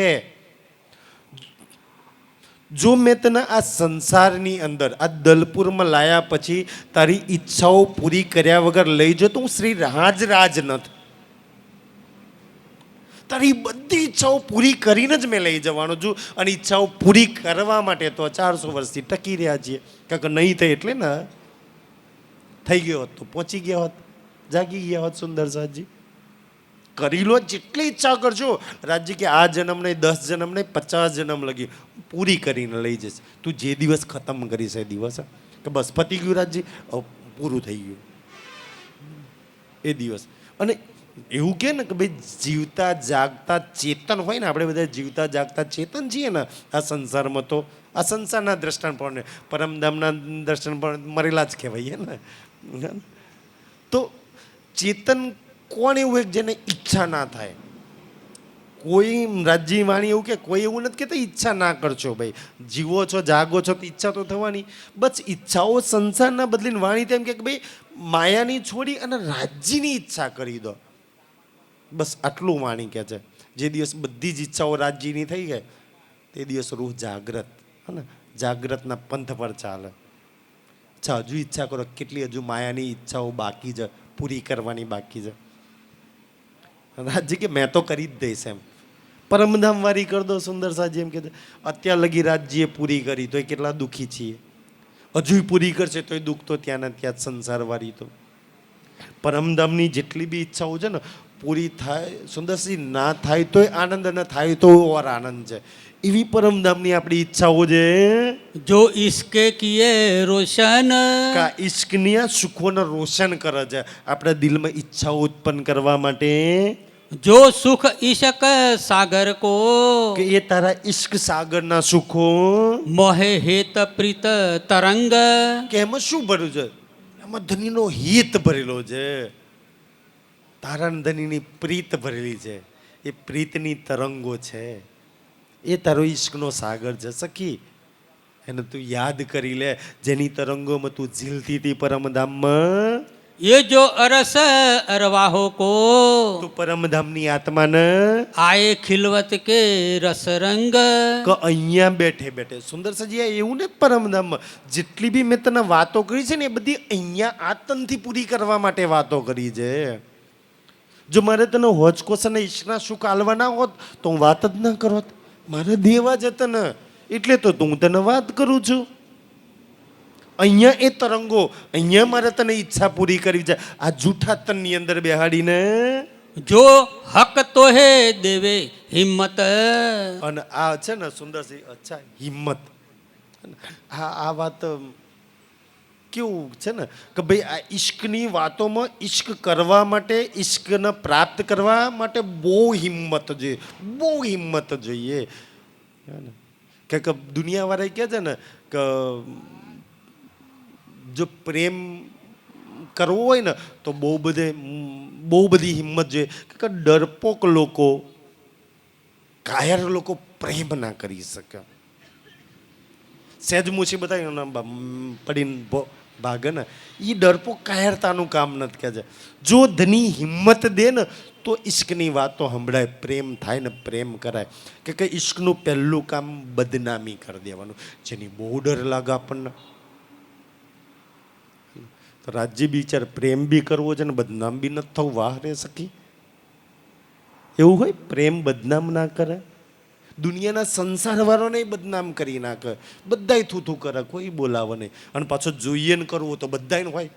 જો મેં તને આ સંસારની અંદર આ દલપુરમાં લાયા પછી તારી ઈચ્છાઓ પૂરી કર્યા વગર લઈ જો તો હું શ્રી રાજ નથી. તારી બધી ઈચ્છાઓ પૂરી કરીને જ મેં લઈ જવાનો છું. અને ઈચ્છાઓ પૂરી કરવા માટે તો 400 વર્ષથી ટકી રહ્યા છીએ. કારણ કે નહીં થઈ એટલે ને થઈ ગયો હોત તો પહોંચી ગયા હોત, જાગી ગયા હોત. સુંદર સાજી કરી લો, જેટલી ઈચ્છા કરજો. રાજજી કે આ જન્મ નહીં, 10 જન્મ નહીં, 50 જન્મ લગી પૂરી કરીને લઈ જશે. તું જે દિવસ ખતમ કરીશ એ દિવસ કે બસ પતી ગયું રાજજી, પૂરું થઈ ગયું એ દિવસ. અને એવું કે ને કે ભાઈ જીવતા જાગતા ચેતન હોય ને, આપણે બધા જીવતા જાગતા ચેતન છીએ ને આ સંસારમાં. તો આ સંસારના દ્રષ્ટાંત પણ પરમધામના દ્રષ્ટાંત પણ મરેલા જ કહેવાય ને. તો ચેતન કોણ એવું એક જેને ઈચ્છા ના થાય? કોઈ રાજ્ય વાણી એવું કે કોઈ એવું નથી કહેતા ઈચ્છા ના કરશો. ભાઈ જીવો છો, જાગો છો તો ઈચ્છા તો થવાની. બસ ઈચ્છાઓ સંસારના બદલીને વાણી તેમ કે ભાઈ માયાની છોડી અને રાજ્યની ઈચ્છા કરી દો. બસ આટલું વાણી કહે છે. જે દિવસ બધી જ ઈચ્છાઓ રાજ્યની થઈ ગઈ તે દિવસ રૂહ જાગ્રત, હે ને, જાગ્રતના પંથ પર ચાલે. અચ્છા હજુ ઈચ્છા કરો, કેટલી હજુ માયાની ઈચ્છાઓ બાકી છે, પૂરી કરવાની બાકી છે. રાજજી કે મેં તો કરી જ દઈશ એમ. પરમધામ વારી કરી દો. સુંદર સાજી એમ કે અત્યાર લગી રાજ્યએ પૂરી કરી તો કેટલા દુઃખી છીએ. હજુ પૂરી કરશે તોય દુઃખ તો ત્યાં ને ત્યાં સંસાર વારી. તો પરમધામની જેટલી બી ઈચ્છાઓ છે ને પૂરી થાય સુંદરસિંહ, ના થાય તોય આનંદ, ન થાય તો ઓર આનંદ છે. એવી પરમધામની આપણી ઈચ્છાઓ છે. जो इसके किए रोशन કા ઈશ્કની આ સુખોને રોશન કરે છે આપણા દિલમાં ઈચ્છાઓ ઉત્પન્ન કરવા માટે. जो सुख इश्क सागर को કે એ તારા ઈશ્ક સાગરના સુખો मोहे हेत प्रीत तरंग કે એમાં શું ભર્યું છે? એમાં ધનીનો હિત ભરેલો છે, તારા ને ધનીની પ્રીત ભરેલી છે. એ પ્રીતની તરંગો છે, એ તારો ઈશ્કનો સાગર છે સખી. એને તું યાદ કરી લે, જેની તરંગોમાં તું ઝીલતી હતી પરમધામમાં. ये जो अरस अरवाहो को તું પરમધામની આત્માને आए खिलवत के रस रंग કે અહીંયા બેઠે બેઠે સુંદર સજી એવું ને પરમધામમાં જેટલી બી મેં તને વાતો કરી છે ને એ બધી અહીંયા આ તનથી પૂરી કરવા માટે વાતો કરી છે. જો મારે તને હોચકોસ અને ઈશ્કના સુખ આલવાના હોત તો હું વાત જ ના કરત. મારે દેવા જ તને, એટલે તો હું તને વાત કરું છું. અહીંયા એ તરંગો, અહીંયા મારે તને ઈચ્છા પૂરી કરવી છે. આ જૂઠા તનની અંદર બેહાડીને जो हक तो है देवे हिम्मत અને આ છે ને સુંદરસિંહ, અચ્છા હિંમત. આ વાત કેવું છે ને કે ભાઈ આ ઈશ્કની વાતોમાં ઈશ્ક કરવા માટે, ઈશ્કને પ્રાપ્ત કરવા માટે બહુ હિંમત જોઈએ, બહુ હિંમત જોઈએ. કે દુનિયાવાળા કહે છે ને કે જો પ્રેમ કરવો હોય ને તો બહુ બધી હિંમત જોઈએ. કે ડરપોક લોકો, કાયર લોકો પ્રેમ ના કરી શકે. સહેજ મુસીબત પડીને ભાગે ને એ ડરપોક કાયરતાનું કામ નથી કહે છે. જો ધની હિંમત દે ને તો ઈશ્કની વાતો સંભળાય, પ્રેમ થાય ને પ્રેમ કરાય. કે ઈશ્કનું પહેલું કામ બદનામી કરી દેવાનું, જેની બહુ ડર લાગે આપણને. તો રાજ્ય બિચાર પ્રેમ બી કરવો છે ને બદનામ બી નથી થવું. વાહ રે સખી, એવું હોય? પ્રેમ બદનામ ના કરે. દુનિયાના સંસાર વાળોને બદનામ કરી નાખે, બધાય થૂથું કરે, કોઈ બોલાવે નહીં. અને પાછો જોઈએ ને કરવું તો બધાને હોય.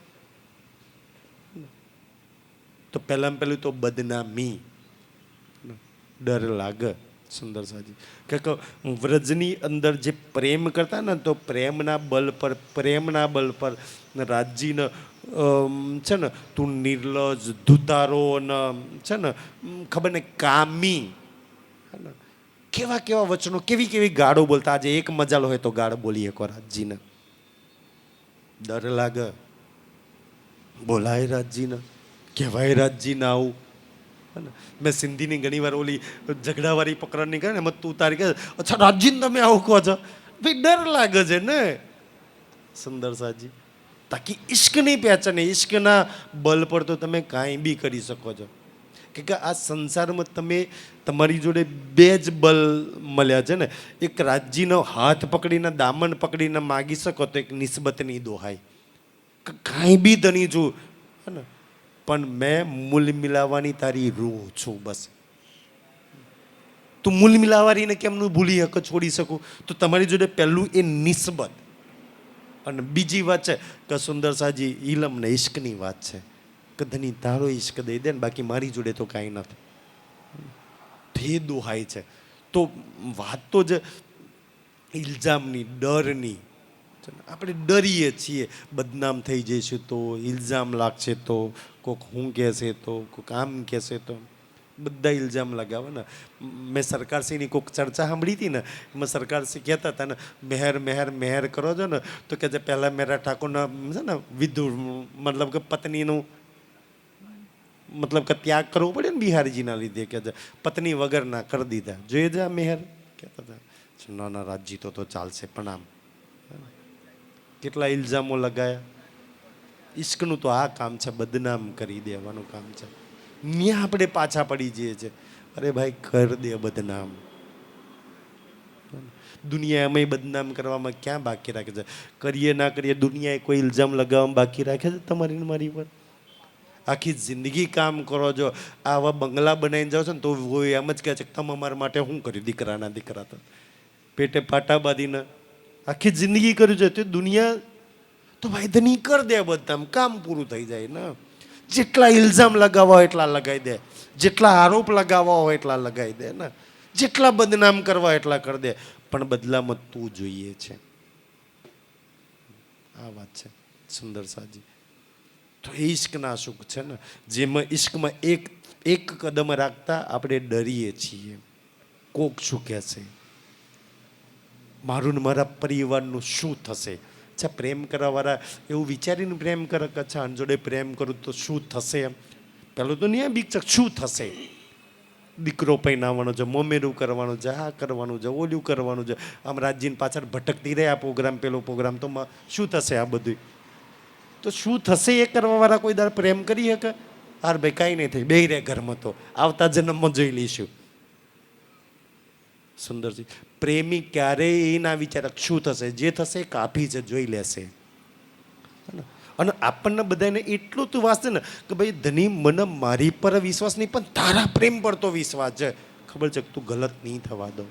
તો પહેલાં પહેલું તો બદનામી, ડર લાગે. સુંદર સાજી કે વ્રજની અંદર જે પ્રેમ કરતા ને તો પ્રેમના બલ પર રાજજીને છે ને તું નિર્લજ, ધુતારો ને છે ને ખબર ને કામી, કેવા કેવા વચનો, કેવી કેવી ગાળો બોલતા. આજે એક મજાલ હોય તો ગાળ બોલી શકો રાજજીને. ડર લાગે, બોલાય રાજજીને, કહેવાય રાજજીને આવું. મેં સિંધીની ઘણી વાર ઓલી ઝઘડાવાળી પકડની કરે ને એમાં તું તારી કહે અચ્છા રાજજીને તમે આવું કહો છો, ભાઈ ડર લાગે છે ને. સુંદર સાજી તાકી ઈશ્કની પહેચાને, ઈશ્કના બલ પર તો તમે કાંઈ બી કરી શકો છો. કે આ સંસારમાં તમે તમારી જોડે બે જ બલ મળ્યા છે ને. એક રાજજીનો હાથ પકડીને, દામન પકડીને માગી શકો તો એક નિસ્બતની દોહાય કે કાંઈ બી ધની છું હે ને, પણ મેં મૂલ મિલાવવાની તારી રૂહ છું. બસ તું મૂલ મિલાવવાને કેમનું ભૂલી શકો, છોડી શકું? તો તમારી જોડે પહેલું એ નિસ્બત. અને બીજી વાત છે કે સુંદર સાજી ઇલમ ને ઈશ્કની વાત છે કે ધની તારો ઈશ્ક દઈ દે ને, બાકી મારી જોડે તો કાંઈ નથી. તે દોહાય છે. તો વાત તો જ ઇલ્ઝામની, ડરની. આપણે ડરીએ છીએ બદનામ થઈ જઈશું તો, ઇલ્ઝામ લાગશે તો, કોઈક હું કહેશે તો, કોઈક આમ કહેશે તો, બધા ઇલ્ઝામ લગાવે ને. મેં સરકારશ્રીની કોઈક ચર્ચા સાંભળી હતી ને, એમાં સરકારશ્રી કહેતા હતા ને મહેર મહેર મહેર કરો છો ને તો કે જે પહેલાં મેરા ઠાકોરના છે ને વિધુ મતલબ કે પત્નીનું મતલબ કે ત્યાગ કરવો પડે ને બિહારીજીના લીધે, કે છે પત્ની વગર ના કરી દીધા. જોઈએ છે આ મહેર કહેતા હતા. નાના રાજજી તો ચાલશે પણ આમ કેટલા ઇલ્ઝામો લગાયા. ઈશ્કનું તો આ કામ છે, બદનામ કરી દેવાનું કામ છે. ત્યાં આપણે પાછા પડી જઈએ છીએ. અરે ભાઈ કર દે બદનામ. દુનિયા એમાં બદનામ કરવામાં ક્યાં બાકી રાખે છે? કરીએ ના કરીએ દુનિયાએ કોઈ ઇલ્ઝામ લગાવવામાં બાકી રાખે છે તમારી ને મારી પર? આખી જિંદગી કામ કરો છો, આવા બંગલા બનાવીને જાઓ છો ને તો એમ જ કહે છે કે તમે અમારા માટે શું કર્યું? દીકરાના દીકરા તો પેટે પાટા બાંધીને આખી જિંદગી કર્યું છે. તે દુનિયા તો ભાઈ ધની કર દે બદનામ, કામ પૂરું થઈ જાય ને. જેટલા ઇલ્ઝામ લગાવવા એટલા લગાવી દે. જેટલા આરોપ લગાવવા હોય એટલા લગાવી દે ને, જેટલા બદનામ કરવા એટલા કરી દે, પણ બદલામાં તું જોઈએ છે. આ વાત છે સુંદર સાજી. તો એ ઈશ્કના સુખ છે ને, જેમાં ઈશ્કમાં એક કદમ રાખતા આપણે ડરીએ છીએ. કોક શું કહેશે, મારું ને મારા પરિવારનું શું થશે. અચ્છા, પ્રેમ કરવાવાળા એવું વિચારીને પ્રેમ કરે કે અચ્છા આની જોડે પ્રેમ કરું તો શું થશે. એમ પેલું તો નહીં બીક છે શું થશે. દીકરો પૈણાવવાનો છે, મોમેરું કરવાનું છે, આ કરવાનું છે, ઓલું કરવાનું છે, આમ રાજ્યની પાછળ ભટકતી રહે, આ પ્રોગ્રામ પેલો પ્રોગ્રામ, તો શું થશે આ બધું. તો શું થશે એ કરવાવાળા કોઈ દર પ્રેમ કરી શકે? હાર ભાઈ કાંઈ નહીં થાય, બે રહે ઘરમાં, તો આવતા જન્મમાં જોઈ લઈશું. સુંદરજી, પ્રેમી ક્યારેય એ ના વિચારે શું થશે, જે થશે કાફી છે, જોઈ લેશે. અને આપણને બધાને એટલું તું વાંચે ને કે ભાઈ ધની મને મારી પર વિશ્વાસ નહીં પણ તારા પ્રેમ પર તો વિશ્વાસ છે. ખબર છે કે તું ગલત નહીં થવા દો.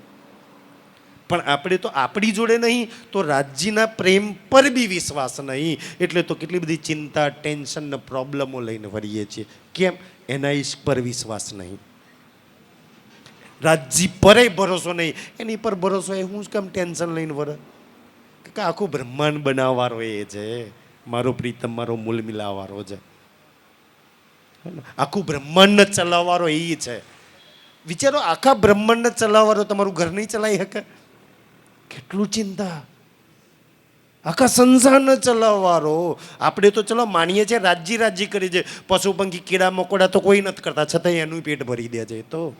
પણ આપણે તો આપણી જોડે નહીં તો રાજ્યના પ્રેમ પર બી વિશ્વાસ નહીં. એટલે તો કેટલી બધી ચિંતા, ટેન્શન ને પ્રોબ્લેમો લઈને ફરીએ છીએ. કેમ? એના ઈશ્ક પર વિશ્વાસ નહીં, રાજ્ય પરે ભરોસો નહીં. એની પર ભરોસો એ હું કેમ ટેન્શન લઈને વરે કે આખું બ્રહ્માંડ બનાવવાળો એ છે, મારો પ્રીતમ, મારો મૂલ મિલાવવાળો છે, આખું બ્રહ્માંડ ચલાવવાળો એ છે. વિચારો, આખા બ્રહ્માંડ ચલાવવાળો તમારું ઘર નહીં ચલાવી શકે? કેટલું ચિંતા. આખા સંસારને ચલાવવાળો. આપણે તો ચલો માનીએ છીએ રાજ્ય કરી છે, પશુ પંખી કીડા મકોડા તો કોઈ નથી કરતા, છતાં એનું પેટ ભરી દે છે. તો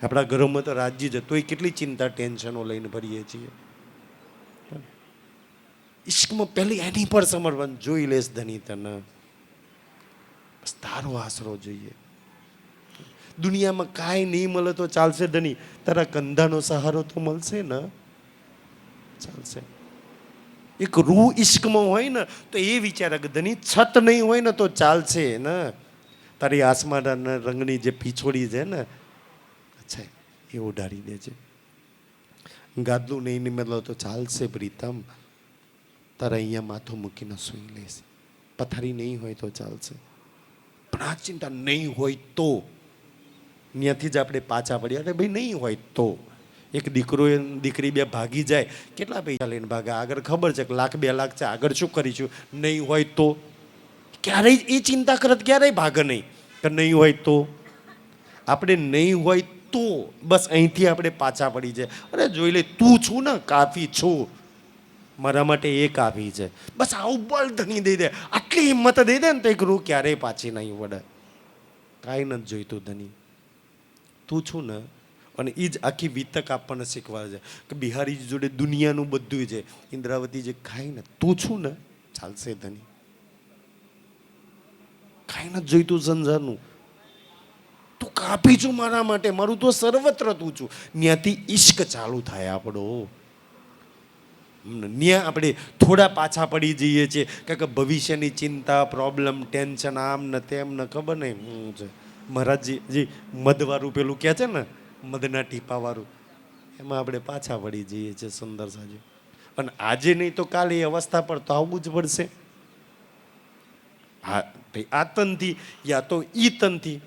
આપણા ઘરોમાં તો રાજ્ય છે, તોય કેટલી ચિંતા ટેન્શનો લઈને ભરીએ છીએ. ઈશ્કમાં પહેલી એની પર સમર્પણ. જોઈ લેશ ધની તને, બસ તારો આશરો જોઈએ. દુનિયામાં કાંઈ નહીં મળે તો ચાલશે ધની, તારા કંધાનો સહારો તો મળશે ને, ચાલશે. એક રૂહ ઈશ્કમાં હોય ને તો એ વિચારે કે ધની છત નહીં હોય ને તો ચાલશે ને, તારી આસમાન રંગની જે પીછોડી છે ને, અચ્છા એ ઉડાડી દે છે. ગાદલું નહીં નિમેલો તો ચાલશે પ્રીતમ, તારા અહીંયા માથું મૂકીને સૂઈ લેશે. પથારી નહીં હોય તો ચાલશે, પણ આ ચિંતા નહીં હોય તો ત્યાંથી જ આપણે પાછા પડીએ. અરે ભાઈ નહીં હોય તો એક દીકરો દીકરી બે ભાગી જાય, કેટલા પૈસા લઈને ભાગે? આગળ ખબર છે કે લાખ 2 લાખ છે, આગળ શું કરીશું? નહીં હોય તો ક્યારેય એ ચિંતા કરત, ક્યારેય ભાગે નહીં કે નહીં હોય તો. આપણે નહીં હોય તો બસ અહીંથી આપણે પાછા પડી જાય. અરે જોઈ લે, તું છું ને કાફી છું, મારા માટે એ કાફી છે. બસ આવું બળ ધની દઈ દે, આટલી હિંમત દઈ દે ને તો એક રૂહ ક્યારેય પાછી નહીં વળે. કાંઈ નથી જોઈતું ધની, તું છું ને. અને એ જ આખી વિતક આપણને શીખવાડે છે કે બિહારી જોડે દુનિયાનું બધું છે, ઇન્દ્રાવતી જે ખાય ને, તું છું ને ચાલશે ધની. કાંઈ નથી જોઈતું સંસારનું, તું કાપી છું મારા માટે, મારું તો સર્વત્ર તું છું. ત્યાંથી ઈશ્ક ચાલુ થાય આપણો. ત્યાં આપણે થોડા પાછા પડી જઈએ છીએ કે ભવિષ્યની ચિંતા, પ્રોબ્લેમ, ટેન્શન, આમ ને તેમ ને ખબર નહીં શું છે. મહારાજજી જી મધવાળું પેલું કહે છે ને, મધના ટીપાવાળું, એમાં આપણે પાછા પડી જઈએ છીએ. સુંદર સાજુ. અને આજે નહીં તો કાલે એ અવસ્થા પર તો આવવું જ પડશે. હા ભાઈ, આ તનથી યા તો ઈ તનથી.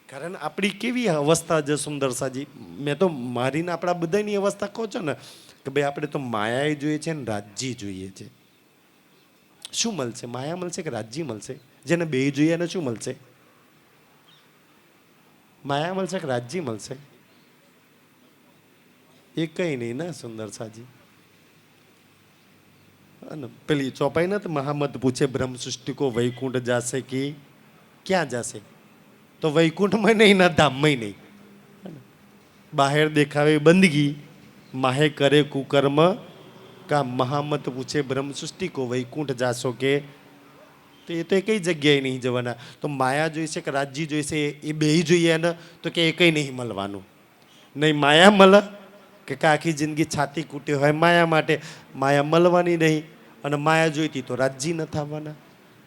કારણ આપણી કેવી અવસ્થા છે સુંદર સાજી, મેં તો મારીને આપણા બધાની અવસ્થા કહો છો ને કે ભાઈ આપણે તો માયાએ જોઈએ છે ને રાજ્ય જોઈએ છે. શું મળશે? માયા મળશે કે રાજ્ય મળશે? જેને બે જોઈએ એને શું મળશે? માયા મળશે કે રાજ્ય મળશે? એ કઈ નહીં ને સુંદર સાજી. પેલી ચોપાઈ નથી, મહામત પૂછે બ્રહ્મ સૃષ્ટિ કો વૈકુંઠ જાશે કે ક્યાં જાશે? તો વૈકુંઠમાં નહીં ના ધામમાં નહીં. બહાર દેખાવે બંદગી, માહે કરે કુકર્મ કા. મહામત પૂછે બ્રહ્મ સૃષ્ટિ કો વૈકુંઠ જાશો કે, તો એ તો કઈ જગ્યાએ નહીં જવાના. તો માયા જોઈશે કે રાજ્ય જોઈશે? એ બે જોઈએ ને તો કે એ કંઈ નહીં મળવાનું. નહીં માયા મળે કે આખી જિંદગી છાતી કૂટી હોય માયા માટે, માયા મળવાની નહીં. અને માયા જોઈતી તો રાજ્ય ન થવાના.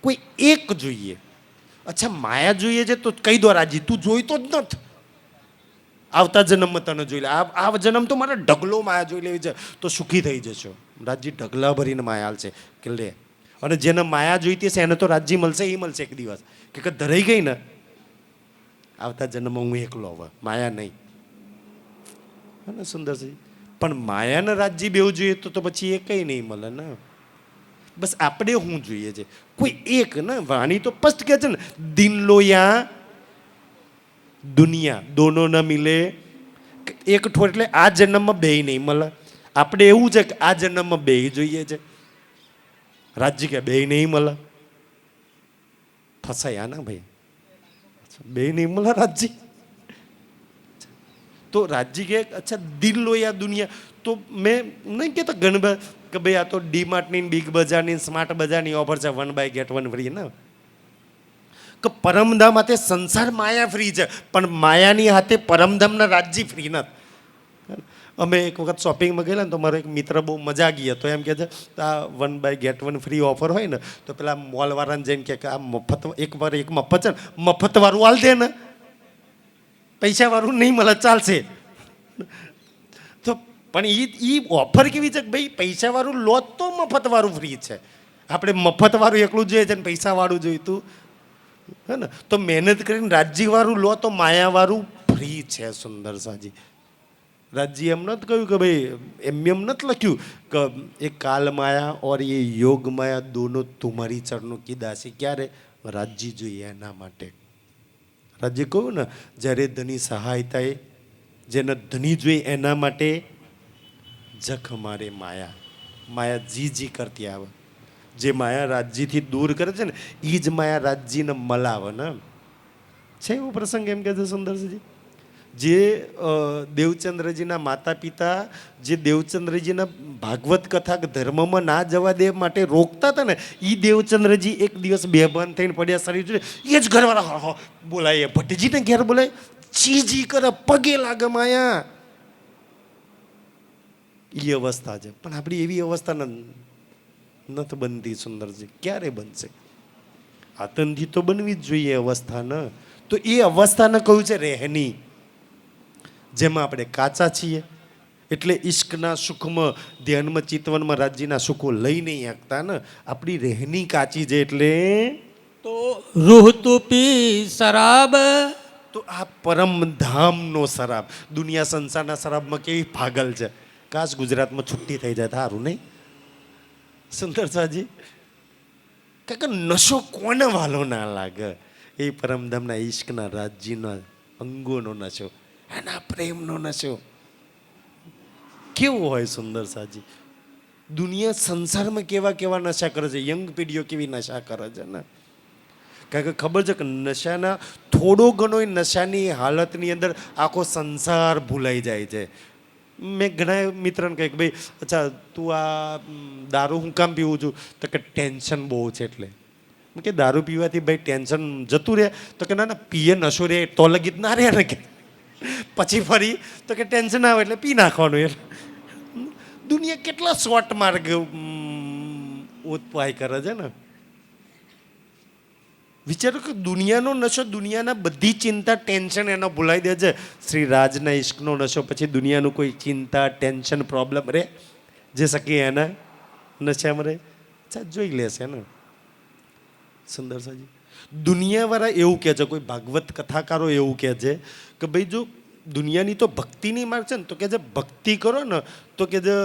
કોઈ એક જોઈએ. અચ્છા માયા જોઈએ છે તો કહી દો રાજ્ય, તું જોઈતો જ નથી. આવતા જન્મમાં તને જોઈ લે, આ જન્મ તો મારે ઢગલો માયા જોઈ લેવી છે તો સુખી થઈ જશો. રાજ્ય ઢગલા ભરીને માયા હાલશે કે લે. અને જેને માયા જોઈતી છે એને તો રાજ્ય મળશે, એ મળશે એક દિવસ કે ધરાઈ ગઈ ને આવતા જન્મમાં હું એકલો હવે, માયા નહીં. હા ને સુંદરજી? પણ માયાને રાજ્ય બેવું જોઈએ તો પછી એ કંઈ નહીં મળે ને. બસ આપણે શું જોઈએ છે? કોઈ એક ને. વાણી તો સ્પષ્ટ કહે છે ને, દિન લો યા દુનિયા દોનો ન મિલે. એક ઠોર એટલે આ જન્મમાં બે નહીં મળે. આપણે એવું છે કે આ જન્મમાં બે જોઈએ છે. રાજ્ય કે બે નહીં મળે. ફસાયા ના ભાઈ, બે નહીં મળે રાજ્ય. તો રાજ્ય કે અચ્છા દિલ લો યા દુનિયા. તો મેં નહીં કહેતા ઘણા કે ભાઈ આ તો ડીમાર્ટની બિગ બજારની સ્માર્ટ બજારની ઓફર છે 1 બાય ગેટ 1 ફ્રી ને. કે પરમધામ હાથે સંસાર માયા ફ્રી છે, પણ માયાની હાથે પરમધામના રાજ્ય ફ્રી નથી. અમે એક વખત શોપિંગમાં ગયેલા ને તો મારો એક મિત્ર બહુ મજા ગયો તો એમ કહે છે આ 1 બાય ગેટ 1 ફ્રી ઓફર હોય ને તો પેલા મોલવાળાને જઈને કે આ મફત એક મફત છે ને, મફતવાળું હાલ દે ને, પૈસાવાળું નહીં મળે ચાલશે. તો પણ એ ઓફર કેવી છે કે ભાઈ પૈસાવાળું લો તો મફતવાળું ફ્રી છે. આપણે મફતવાળું એકલું જોઈએ છે ને પૈસાવાળું જોઈતું હે ને. તો મહેનત કરીને રાજ્યવાળું લો તો માયાવાળું ફ્રી છે. સુંદર સાજી રાજ્ય એમ નથી કહ્યું કે ભાઈ એમ નથી લખ્યું કે એ કાલ માયા ઓર એ યોગ માયા દોનો તુમારી ચરણો કી દાસી. ક્યારે રાજ્ય જોઈએ એના માટે. રાજ્ય કહ્યું ને જ્યારે ધની સહાયતા એ જેને ધની જોઈએ એના માટે જખ મારે માયા. માયા જી કરતી આવે. જે માયા રાજ્યથી દૂર કરે છે ને એ જ માયા રાજ્યને મલાવે ને. છે એવો પ્રસંગ એમ કહે છે સુંદરસિંહજી. જે દેવચંદ્રજીના માતા પિતા જે દેવચંદ્રજીના ભાગવત કથા ધર્મમાં ના જવા દે માટે રોકતા હતા ને, એ દેવચંદ્રજી એક દિવસ બેભાન થઈને પડ્યા શરીર જોડે. એ જ ઘરવાળા બોલાય ભટ્ટજીને ઘેર બોલાય, ચીજી કરે, પગે લાગે માયા. એ અવસ્થા છે. પણ આપણી એવી અવસ્થા નથી બનતી સુંદરજી. ક્યારે બનશે? આતંકથી તો બનવી જ જોઈએ અવસ્થા ને. તો એ અવસ્થાને કહ્યું છે રહેની, જેમાં આપણે કાચા છીએ એટલે ઈશ્કના સુખમાં ધ્યાનમાં ચિતવનમાં રાજ્યના સુખો લઈ નહીં શકતા ને. આપણી રહેની કાચી છે એટલે તો રૂહ તું પી શરાબ. તો આ પરમધામનો શરાબ. દુનિયા સંસારના શરાબમાં કેવી પાગલ છે. કાશ ગુજરાતમાં છુટ્ટી થઈ જાય સારું નહીં સુંદર સાજી? કારણ કે નશો કોને વાલો ના લાગે? એ પરમધામના ઈશ્કના રાજ્યના અંગોનો નશો, એના પ્રેમનો નશો કેવો હોય સુંદર સાજી? દુનિયા સંસારમાં કેવા કેવા નશા કરે છે, યંગ પેઢીઓ કેવી નશા કરે છે ને. કારણ કે ખબર છે કે નશાના થોડો ઘણો નશાની હાલતની અંદર આખો સંસાર ભૂલાઈ જાય છે. મેં ઘણા મિત્રને કહે કે ભાઈ અચ્છા તું આ દારૂ હું કામ પીવું છું? તો કે ટેન્શન બહુ છે એટલે. કે દારૂ પીવાથી ભાઈ ટેન્શન જતું રહે? તો કે ના પીએ નશો રહે તો લગી ના રહે ને. કે પછી ફરી તો કે ટેન્શન આવે એટલે પી નાખવાનું. એટલે દુનિયા કેટલા શોર્ટ માર્ગ ઉપાય કરે છે ને. વિચારો કે દુનિયાનો નશો, દુનિયાના બધી ચિંતા ટેન્શન એનો ભૂલાઈ દે છે. શ્રી રાજના ઈશ્કનો નશો પછી દુનિયાનું કોઈ ચિંતા ટેન્શન પ્રોબ્લેમ રહે જે શકી એના નશામાં રહે? અચ્છા જોઈ લેશે ને સુંદર સાજી. દુનિયાવાળા એવું કહે છે, કોઈ ભાગવત કથાકારો એવું કહે છે કે ભાઈ જો દુનિયાની તો ભક્તિની માર્ગ છે ને, તો કે જે ભક્તિ કરો ને તો કે જે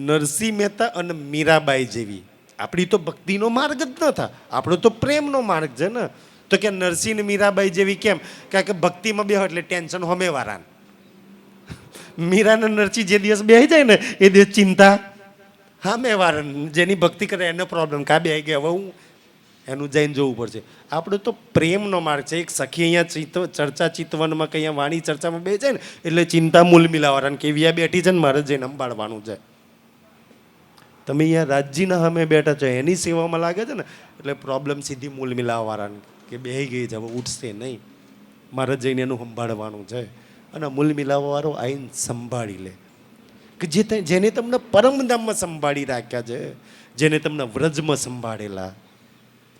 નરસિંહ મહેતા અને મીરાબાઈ જેવી. આપણી તો ભક્તિનો માર્ગ જ ન થાય, આપણો તો પ્રેમનો માર્ગ છે ને. તો કે નરસિંહ ને મીરાબાઈ જેવી કેમ? કારણ કે ભક્તિમાં બેહો એટલે ટેન્શન હોમેવાળા. મીરા ને નરસિંહ જે દિવસ બેસી જાય ને એ દિવસ ચિંતા હામેવાળા. જેની ભક્તિ કરે એનો પ્રોબ્લેમ કા બે ગયા હવે હું એનું જઈને જોવું પડશે. આપણો તો પ્રેમનો માર્ગ છે. એક સખી અહીંયા ચર્ચા ચિતવનમાં કંઈ વાણી ચર્ચામાં બે જાય ને એટલે ચિંતા મૂલ મિલાવાળા કે એવી બેઠી છે ને મારે જઈને સંભાળવાનું છે. તમે અહીંયા રાજ્યના સામે બેઠા છો એની સેવામાં લાગે છે ને એટલે પ્રોબ્લેમ સીધી મૂલ મિલાવવાળાને કે બેહી ગઈ છે હવે ઉઠશે નહીં, મારે જઈને એનું સંભાળવાનું છે. અને મૂલ મિલાવવાવાળો આવીને સંભાળી લે કે જેને તમને પરમધામમાં સંભાળી રાખ્યા છે, જેને તમને વ્રજમાં સંભાળેલા,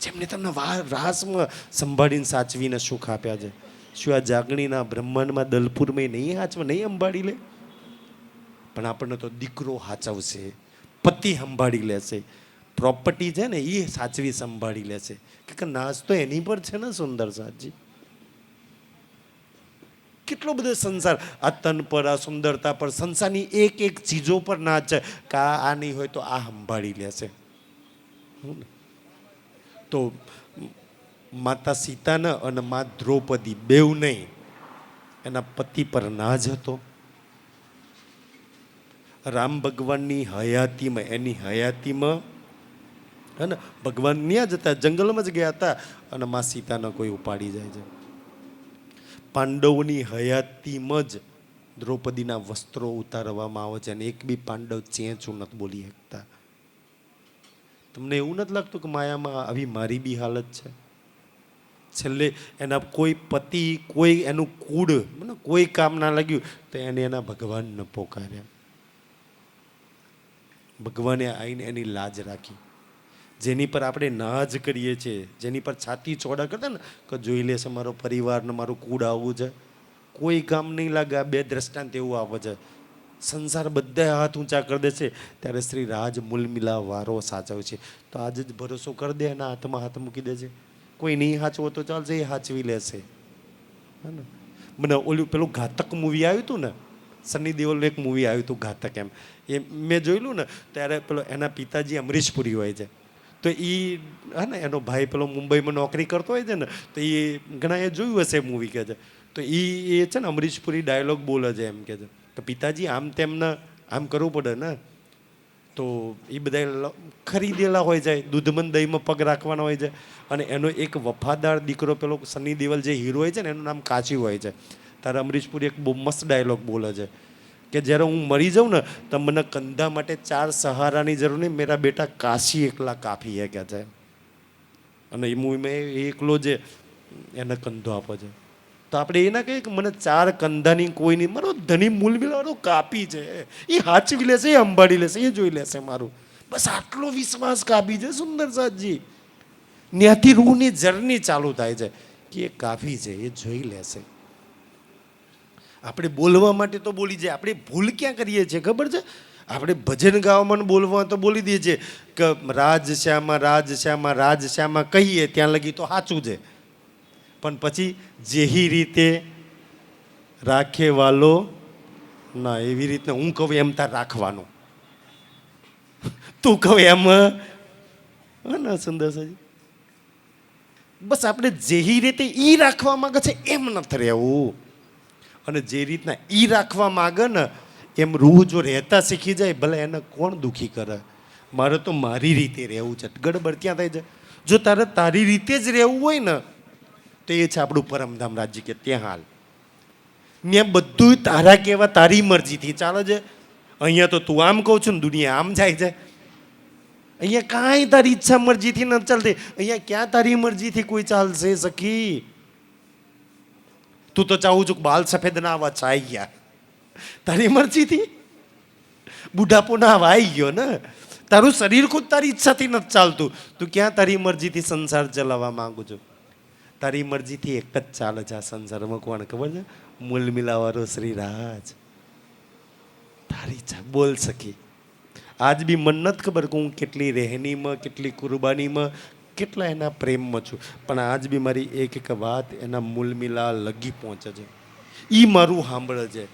જેમને તમને રાસમાં સંભાળીને સાચવીને સુખ આપ્યા છે. શું આ જાગણીના બ્રહ્માંડમાં દલપુરમાં નહીં હાચવા, નહીં સંભાળી લે? પણ આપણને તો દીકરો હાચવશે, પતિ સંભાળી લેશે, પ્રોપર્ટી છે ને એ સાચવી સંભાળી લેશે. કે નાશ તો એની પર છે ને સુંદર સાજી. કેટલો બધો સંસાર, આ તન પર, આ સુંદરતા પર, સંસારની એક એક ચીજો પર નાચ છે કે આ નહીં હોય તો આ સંભાળી લેશે. તો માતા સીતાના અને મા દ્રૌપદી બેવ નહીં, એના પતિ પર નાજ હતો. રામ ભગવાનની હયાતીમાં, એની હયાતીમાં હે ને, ભગવાન ત્યાં જ હતા, જંગલમાં જ ગયા હતા અને મા સીતાને કોઈ ઉપાડી જાય છે. પાંડવોની હયાતીમાં જ દ્રૌપદીના વસ્ત્રો ઉતારવામાં આવે છે અને એક બી પાંડવ ચેંચું નથી બોલી શકતા. તમને એવું નથી લાગતું કે માયામાં આવી મારી બી હાલત છે? છેલ્લે એના કોઈ પતિ, કોઈ એનું કુળ, મને કોઈ કામ ના લાગ્યું તો એને એના ભગવાનને પોકાર્યા. ભગવાને આવીને એની લાજ રાખી. જેની પર આપણે નાજ કરીએ છીએ, જેની પર છાતી ચોડા કરતા ને કે જોઈ લેશે મારો પરિવાર ને મારું કુળ આવું છે, કોઈ કામ નહીં લાગે. આ બે દ્રષ્ટાંત એવું આવે છે. સંસાર બધા હાથ ઊંચા કરી દેશે ત્યારે શ્રી રાજ મૂલમિલા વારો સાચવ છે. તો આજે જ ભરોસો કરી દે, એના હાથમાં હાથ મૂકી દેજે. કોઈ નહીં હાચવો તો ચાલશે, એ હાચવી લેશે. હા ને, મને ઓલું પેલું ઘાતક મૂવી આવ્યું હતું ને, સની દેઓલનું એક મૂવી આવ્યું હતું ઘાતક, એમ એ મેં જોયેલું ને ત્યારે પેલો એના પિતાજી અમરીશપુરી હોય છે. તો એ હા ને, એનો ભાઈ પેલો મુંબઈમાં નોકરી કરતો હોય છે ને, તો એ ઘણા એ જોયું હશે મૂવી કે છે. તો એ છે ને અમરીશપુરી ડાયલોગ બોલે છે, એમ કે છે કે પિતાજી આમ તેમને આમ કરવું પડે ને. તો એ બધા ખરીદેલા હોય છે, દૂધમન દહીંમાં પગ રાખવાના હોય છે. અને એનો એક વફાદાર દીકરો પેલો સની દેઓલ જે હીરો હોય છે ને, એનું નામ કાચી હોય છે. તારે અમરીશપુરી એક બહુ મસ્ત ડાયલોગ બોલે છે કે જ્યારે હું મરી જાઉં ને તો મને કંધા માટે 4 સહારાની જરૂર નહીં, મેરા બેટા કાશી એકલા કાફી હે કે છે. અને એ મૂવીમાં એકલો જે એને કંધો આપો છે. તો આપણે એ ના કહીએ કે મને 4 કંધાની કોઈ નહીં, મારો ધની મૂલમિલાવાળો કાપી છે, એ હાચવી લેશે, એ સંભાળી લેશે, એ જોઈ લેશે મારું. બસ આટલો વિશ્વાસ કાપી છે સુંદર સાજી. ત્યાંથી રૂહની જર્ની ચાલુ થાય છે કે એ કાફી છે, એ જોઈ લેશે. આપણે બોલવા માટે તો બોલી જાય, આપણે ભૂલ ક્યાં કરીએ છીએ ખબર છે? આપણે ભજન ગાવામાં બોલવા તો બોલી દઈએ છીએ કે રાજ શ્યામા રાજ શ્યામા રાજ શ્યામા કહીએ ત્યાં લગી તો સાચું છે. પણ પછી જેહી રીતે રાખે વાલો ના, એવી રીતના હું કહું એમ તાર રાખવાનું, તું કહું એમ. ના સુંદર સાજી, બસ આપણે જેહી રીતે ઈ રાખવા માંગે છે એમ નથી રહેવું. અને જે રીતના ઈ રાખવા માંગે ને એમ રૂહ જો રહેતા શીખી જાય, ભલે એને કોણ દુખી કરે. મારે તો મારી રીતે રહેવું છે. ગડબડ ક્યાં થાય છે? જો તારે તારી રીતે જ રહેવું હોય ને તો એ છે આપણું પરમધામ રાજ્ય. કે ત્યાં હાલ ત્યાં બધું તારા કહેવા તારી મરજીથી ચાલે છે. અહીંયા તો તું આમ કહું છું ને દુનિયા આમ જાય છે. અહીંયા કાંઈ તારી ઈચ્છા મરજીથી નથી ચાલતી. અહીંયા ક્યાં તારી મરજીથી કોઈ ચાલશે સખી? તું તો ચાહું છું બાલ સફેદ ના આવા ચાઈ ગયા, તારી મરજીથી બુઢાપો ના આવા આવી ગયો ને. તારું શરીર ખુદ તારી ઈચ્છાથી નથી ચાલતું. તું ક્યાં તારી મરજીથી સંસાર ચલાવવા માંગુ છું? તારી મરજીથી એક જ ચાલે છે આ સંસારમાં. કોણ ખબર છે? મૂલમિલાવાળો શ્રી રાજ. તારી ઈચ્છા બોલ સખી. આજ બી મન નથી ખબર કે હું કેટલી રહેણીમાં, કેટલી કુરબાનીમાં, કેટલા એના પ્રેમમાં છું. પણ આજ બી મારી એક એક વાત એના મૂલમિલા લગી પહોંચે છે. એ મારું સાંભળે છે,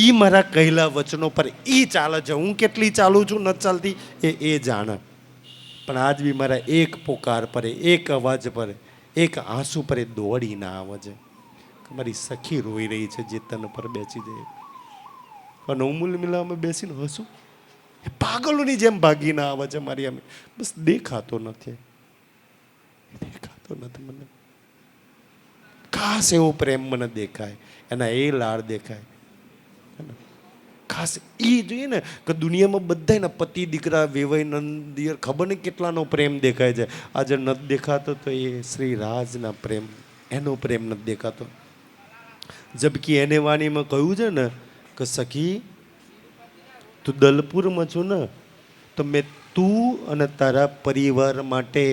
એ મારા કહેલા વચનો પર એ ચાલે છે. હું કેટલી ચાલું છું નથી ચાલતી એ જાણે. પણ આજ બી મારા એક પોકાર પર, એક અવાજ પર, એક આંસુ પર એ દોડી ના આવે છે. મારી સખી રોઈ રહી છે જે તન પર બેસી જાય અને હું મૂલમિલામાં બેસીને હસું. એ પાગલોની જેમ ભાગીને આવે છે મારી અમે. બસ દેખાતો નથી, દેખાતો નથી મને. ખાસ એવો પ્રેમ મને દેખાય, એના એ લાડ દેખાય. ખાસ એ જોઈએ ને કે દુનિયામાં બધાના પતિ દીકરા વેવાઈ નંદિયર ખબર નહીં કેટલાનો પ્રેમ દેખાય છે. આજે નથી દેખાતો તો એ શ્રી રાજના પ્રેમ, એનો પ્રેમ નથી દેખાતો. જબકી એને વાણીમાં કહ્યું છે ને કે સખી તું દલપુરમાં છું ને તો મેં તું અને તારા પરિવાર માટે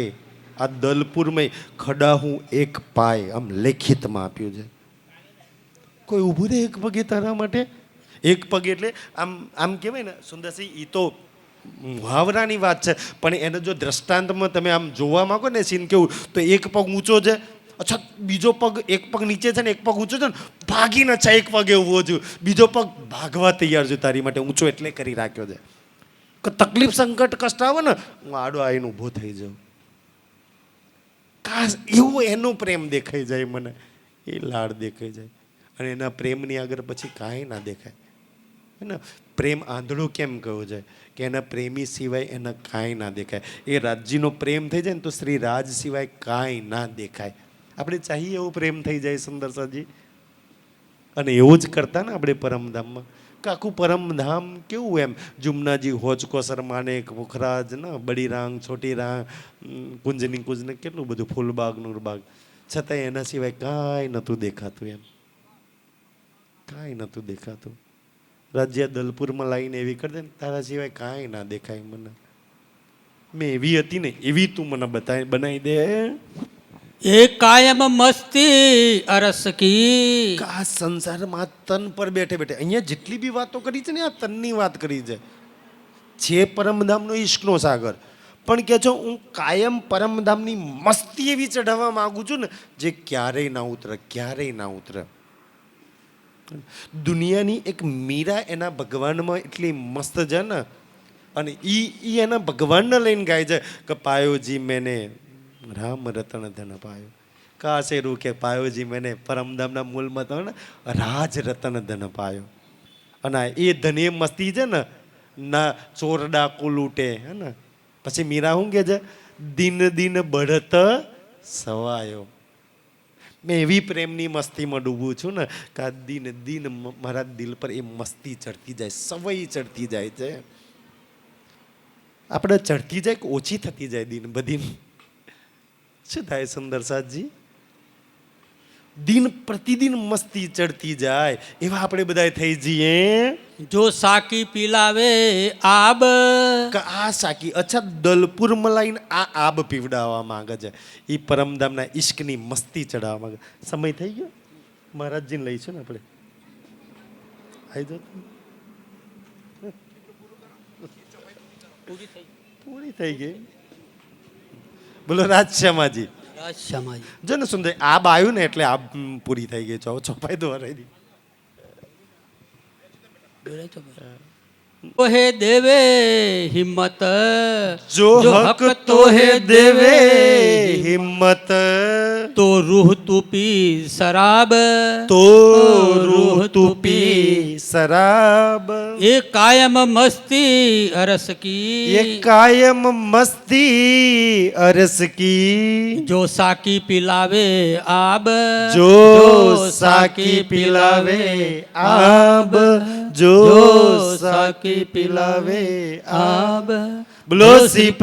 આ દલપુરમાં ખડા હું એક પાય આમ લેખિતમાં આપ્યું છે. કોઈ ઊભું રહે એક પગે તારા માટે? એક પગ એટલે આમ આમ કહેવાય ને સુંદરસિંહ, એ તો મુહાવરાની વાત છે. પણ એને જો દ્રષ્ટાંતમાં તમે આમ જોવા માંગો ને સીન કેવું, તો એક પગ ઊંચો છે અચ્છા બીજો પગ, એક પગ નીચે છે ને એક પગ ઊંચો છે ને, ભાગીને છે એક પગે ઊભો છું, બીજો પગ ભાગવા તૈયાર છું તારી માટે, ઊંચો એટલે કરી રાખ્યો છે કે તકલીફ સંકટ કષ્ટ આવે ને હું આડો આવીને ઊભો થઈ જાઉં. કાશ એવો એનો પ્રેમ દેખાઈ જાય મને, એ લાડ દેખાઈ જાય. અને એના પ્રેમની આગળ પછી કાંઈ ના દેખાય. હે ને, પ્રેમ આંધળો કેમ કહ્યો જાય કે એના પ્રેમી સિવાય એના કાંઈ ના દેખાય. એ રાજજીનો પ્રેમ થઈ જાય ને તો શ્રી રાજ સિવાય કાંઈ ના દેખાય. આપણે ચાહીએ એવો પ્રેમ થઈ જાય સુંદરસાજી. અને એવું જ કરતા ને આપણે પરમધામમાં, કે આખું પરમધામ કેવું એમ, જુમનાજી હોચકો સરમાને પોખરાજ ને બડી રાંગ છોટી રાંગ કુંજની કુંજને કેટલું બધું ફૂલબાગ નૂરબાગ, છતાંય એના સિવાય કાંઈ નહોતું દેખાતું એમ, કાંઈ નહોતું દેખાતું. રાજ્ય દલપુરમાં લાવીને એવી કરી દે ને, તારા સિવાય કાંઈ ના દેખાય મને. મેં એવી હતી ને એવી તું મને બનાવી દે. એ કાયમ મસ્તી અરસ કી. આ સંસારમાં તન પર બેઠે બેઠે અહીંયા જેટલી બી વાતો કરી છે ને, આ તનની વાત કરી છે પરમધામનો ઈશ્કનો સાગર. પણ કે છો હું કાયમ પરમધામની મસ્તી એવી ચઢાવવા માંગુ છું ને જે ક્યારેય ના ઉતરે, ક્યારેય ના ઉતરે. દુનિયાની એક મીરા એના ભગવાનમાં એટલી મસ્ત છે ને, અને ઈ એના ભગવાનને લઈને ગાય છે કે પાયોજી મેને રામ રતન ધન પાયો, કાશે રૂ કે પાયોજી મેને પરમધામના મૂળમાં તો ને રાજ રતન ધન પાયો. અને એ ધને મસ્તી છે ને, ના ચોર ડાકુ લૂંટે. હે ને, પછી મીરા શું કે છે, દિન દિન બઢત સવાયો. મેં એવી પ્રેમની મસ્તીમાં ડૂબું છું ને કે આ દિન દિન મારા દિલ પર એ મસ્તી ચડતી જાય, સવઈ ચડતી જાય છે. આપણે ચડતી જાય કે ઓછી થતી જાય દિન બધી? શું થાય સુંદરસાજી? દિન પ્રતિદિન મસ્તી ચડતી જાય એવા આપણે બધા થઈ જઈએ. જો સાકી પીલાવે આબ. કે આ સાકી, અચ્છા દલપુર મલાઈને આ આબ પીવડાવવા માંગે છે, એ પરમધામના ઈશ્કની મસ્તી ચડાવવા માંગે. સમય થઈ ગયો, મહારાજજીને લઈશું ને આપણે. આવી જાઓ, પૂરી થઈ ગઈ. બોલો રાજશ્યામાજી. રાજ જો ને સુંદર આબ આવ્યું ને એટલે આબ પૂરી થઈ ગઈ. છો ચોપાઈ દો રહી. તો હે દેવે હિમ્મત, જો હક તો હે દેવે હિમ્મત, તો રૂહ તું પી શરાબ. તો રૂહ તું પી શરાબ. એ કાયમ મસ્તી અરસ કી. એ કાયમ મસ્તી અરસ કી. જો સાકી પિલાવે આબ. જો સાકી પિલાવે આબ. જો સાકી પિલાવે આબ. બોલો શ્રી